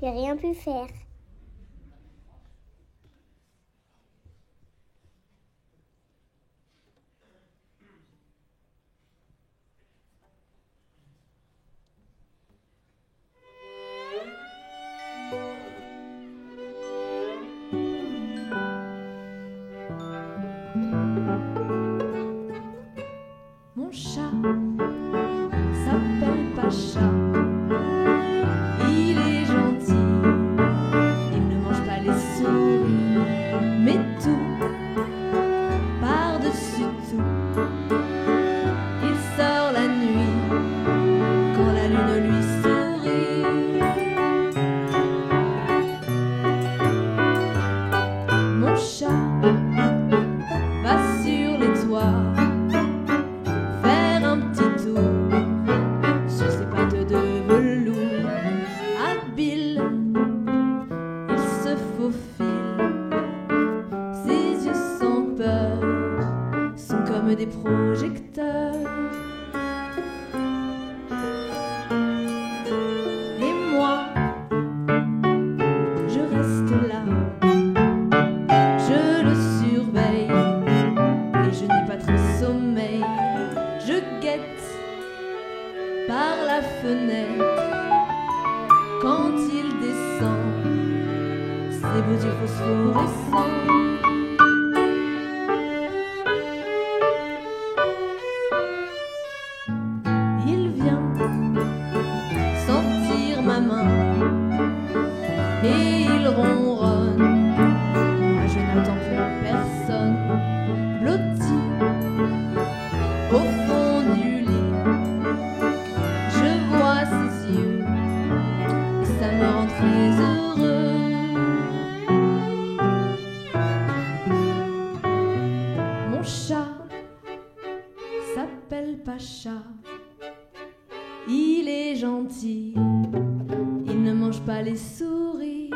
J'ai rien pu faire. Mon chat s'appelle Pacha. Il est gentil, il ne mange pas les souris, mais tout, par-dessus tout, il sort la nuit quand la lune lui sourit. Mon chat va sur les toits faire un petit tour sur ses pattes de velours. Habile, il se faufile, ses yeux sans peur sont comme des projecteurs. Et moi, je reste là, je le surveille et je n'ai pas très sommeil. Je guette par la fenêtre quand il descend ses beaux yeux phosphorescents. Il vient sentir ma main et il ronronne. Moi je n'entends plus personne. Blotti au fond du lit, je vois ses yeux et ça me rend très heureux. Mon chat s'appelle Pacha. Il est gentil, il ne mange pas les souris.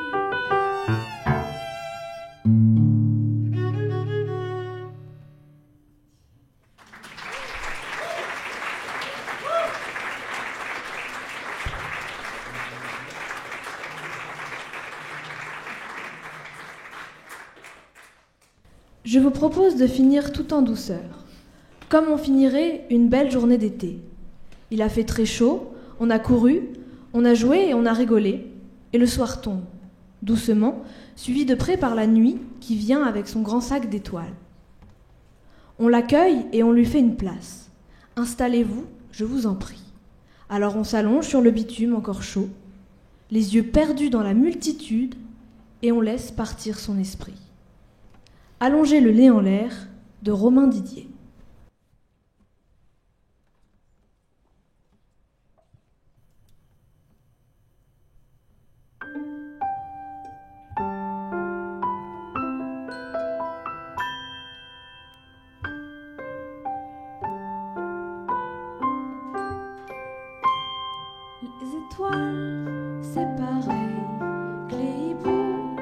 Je vous propose de finir tout en douceur, comme on finirait une belle journée d'été. Il a fait très chaud, on a couru, on a joué et on a rigolé, et le soir tombe, doucement, suivi de près par la nuit qui vient avec son grand sac d'étoiles. On l'accueille et on lui fait une place. Installez-vous, je vous en prie. Alors on s'allonge sur le bitume encore chaud, les yeux perdus dans la multitude, et on laisse partir son esprit. Allonger le nez en l'air de Romain Didier. Les étoiles, c'est pareil que les hiboux,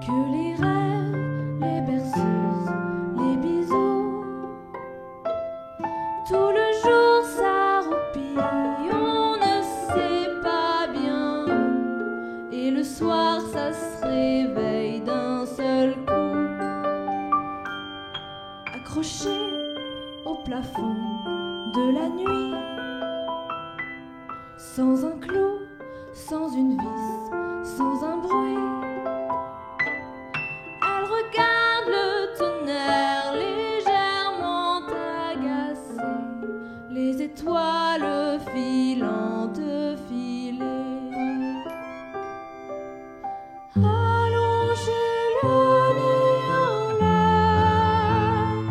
que les rêves, les berceuses, les bisous. Tout le jour ça roupille, on ne sait pas bien, et le soir ça se réveille d'un seul coup. Accroché au plafond de la nuit, sans un clou, sans une vis, sans un bruit. Elle regarde le tonnerre légèrement agacé, les étoiles filantes filées. Allongez le nez en l'air,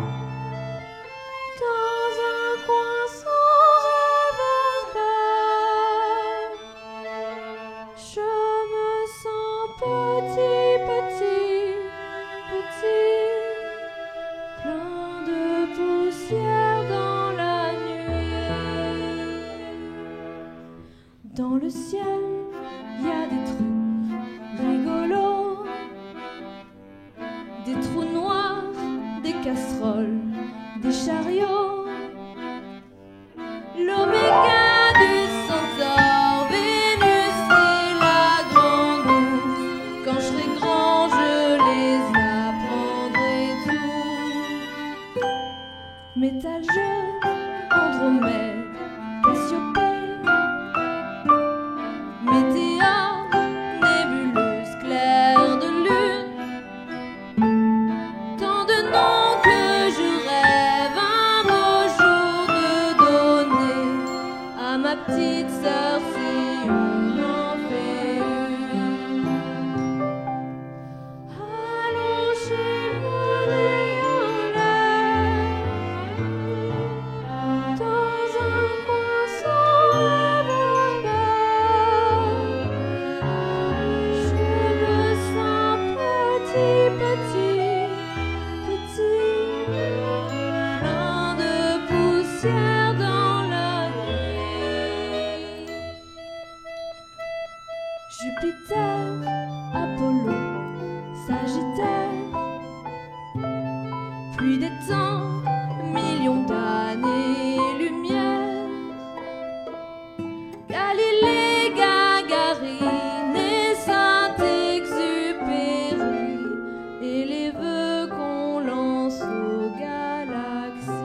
dans un coin sans réverbère. Je me sens petit, petit, petit, plein de poussière dans la nuit. Dans le ciel, il y a des trucs rigolos, des trous noirs, des casseroles, des Andromède, Cassiopée, météore, nébuleuse, clair de lune, tant de noms que je rêve un beau jour de donner à ma petite sœur si on en fait une. Allons chez Monet en l'air, dans un coin sans avoir peur. Je me sens petit, plein de poussière dans la nuit. Jupiter, Apollo, Sagittaire, pluie des temps, millions d'années-lumière. Galilée, Gagarine et Saint-Exupéry, et les vœux qu'on lance aux galaxies.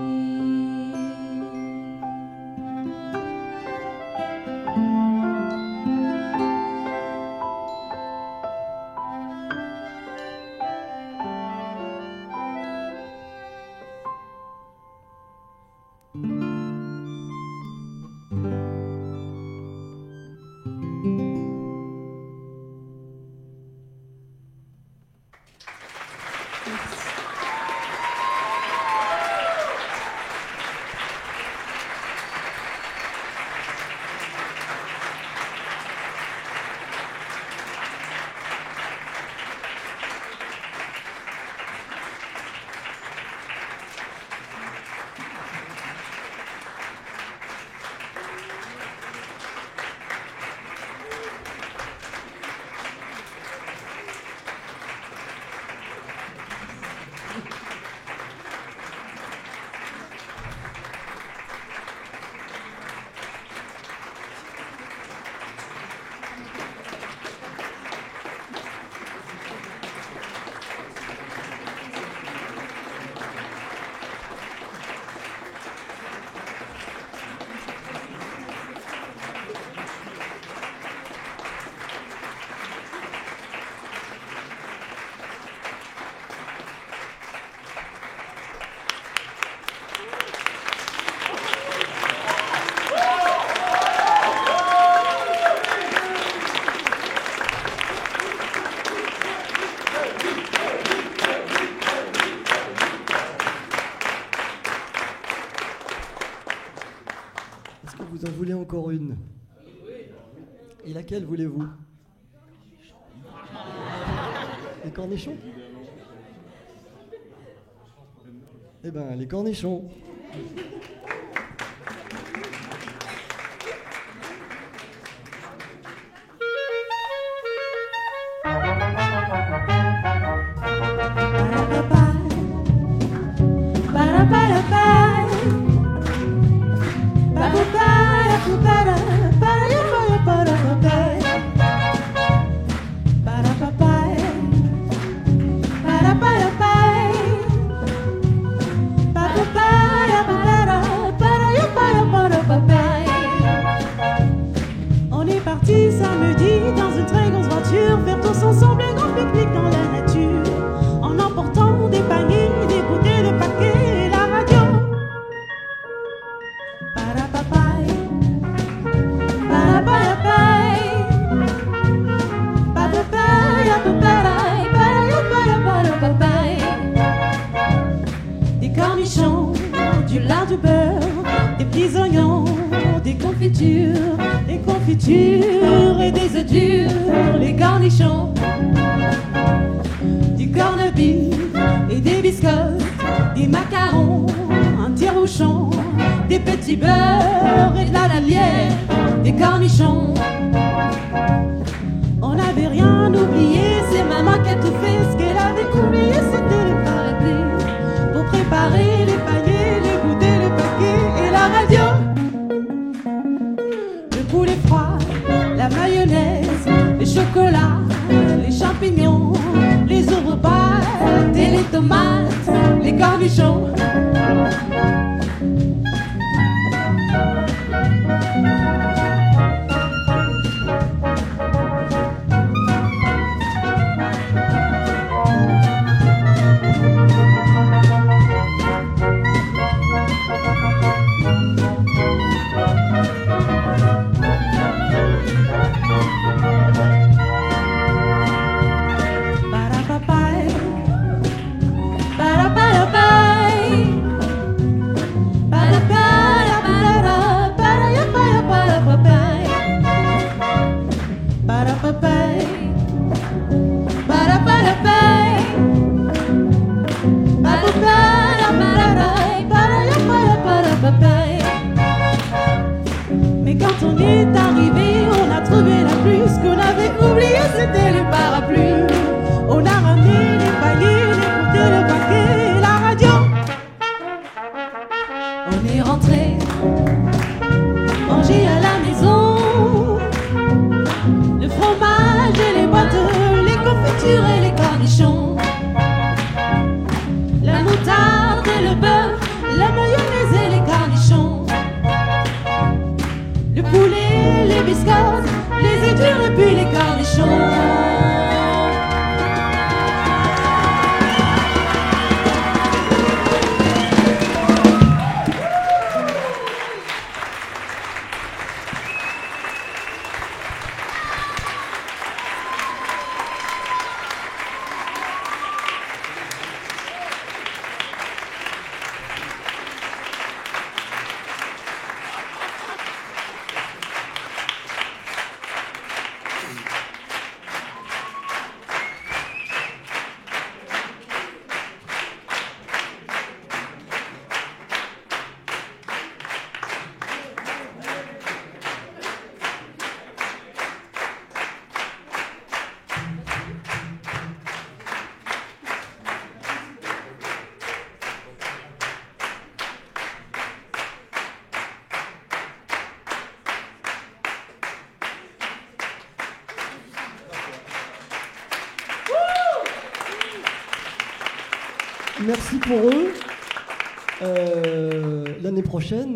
Est-ce que vous en voulez encore une? Et laquelle voulez-vous? Les cornichons? Eh ben, les cornichons. On est parti samedi dans une très grosse voiture, faire tous ensemble un grand pique-nique dans la nature, en emportant des paniers, des bouteilles de paquets et la radio. Parapapaï, parapapaï, papapaï, papapaï, parapapaï. Des cornichons, du lard, du beurre, des petits oignons, des confitures et des œufs durs, les cornichons, du corned-beef et des biscottes, des macarons, un tire-bouchon, des petits beurres et de la lalière, des cornichons. On n'avait rien oublié, c'est maman qui a tout fait, ce qu'elle avait oublié c'était les parapluies, pour préparer les paniers, les goûters, les paquets et la radio. Les froids, la mayonnaise, les chocolats, les champignons, les ouvres-boîtes et les tomates, les cornichons. rentrée. Manger à la maison, le fromage et les boîtes, les confitures et les cornichons, la moutarde et le beurre, la mayonnaise et les cornichons, le poulet, les biscottes, les œufs durs et puis les cornichons. Merci pour eux. L'année prochaine,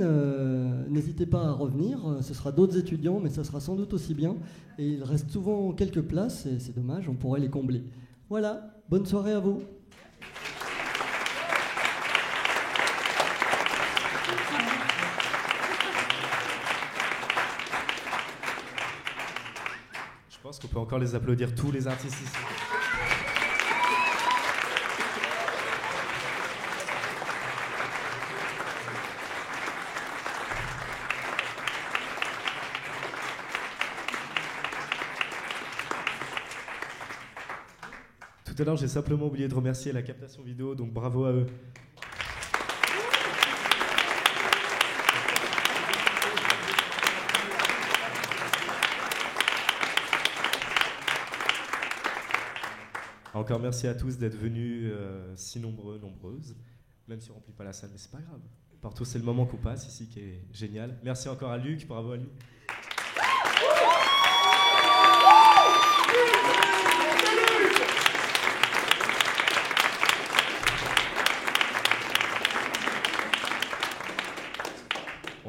n'hésitez pas à revenir. Ce sera d'autres étudiants, mais ça sera sans doute aussi bien. Et il reste souvent quelques places, et c'est dommage, on pourrait les combler. Voilà, bonne soirée à vous. Je pense qu'on peut encore les applaudir, tous les artistes ici. Tout à l'heure, j'ai simplement oublié de remercier la captation vidéo, donc bravo à eux. Encore merci à tous d'être venus si nombreux, nombreuses, même si on ne remplit pas la salle, mais c'est pas grave. Partout, c'est le moment qu'on passe ici qui est génial. Merci encore à Luc, bravo à lui.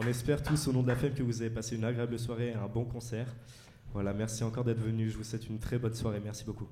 On espère tous au nom de la FEM que vous avez passé une agréable soirée et un bon concert. Voilà, merci encore d'être venus. Je vous souhaite une très bonne soirée. Merci beaucoup.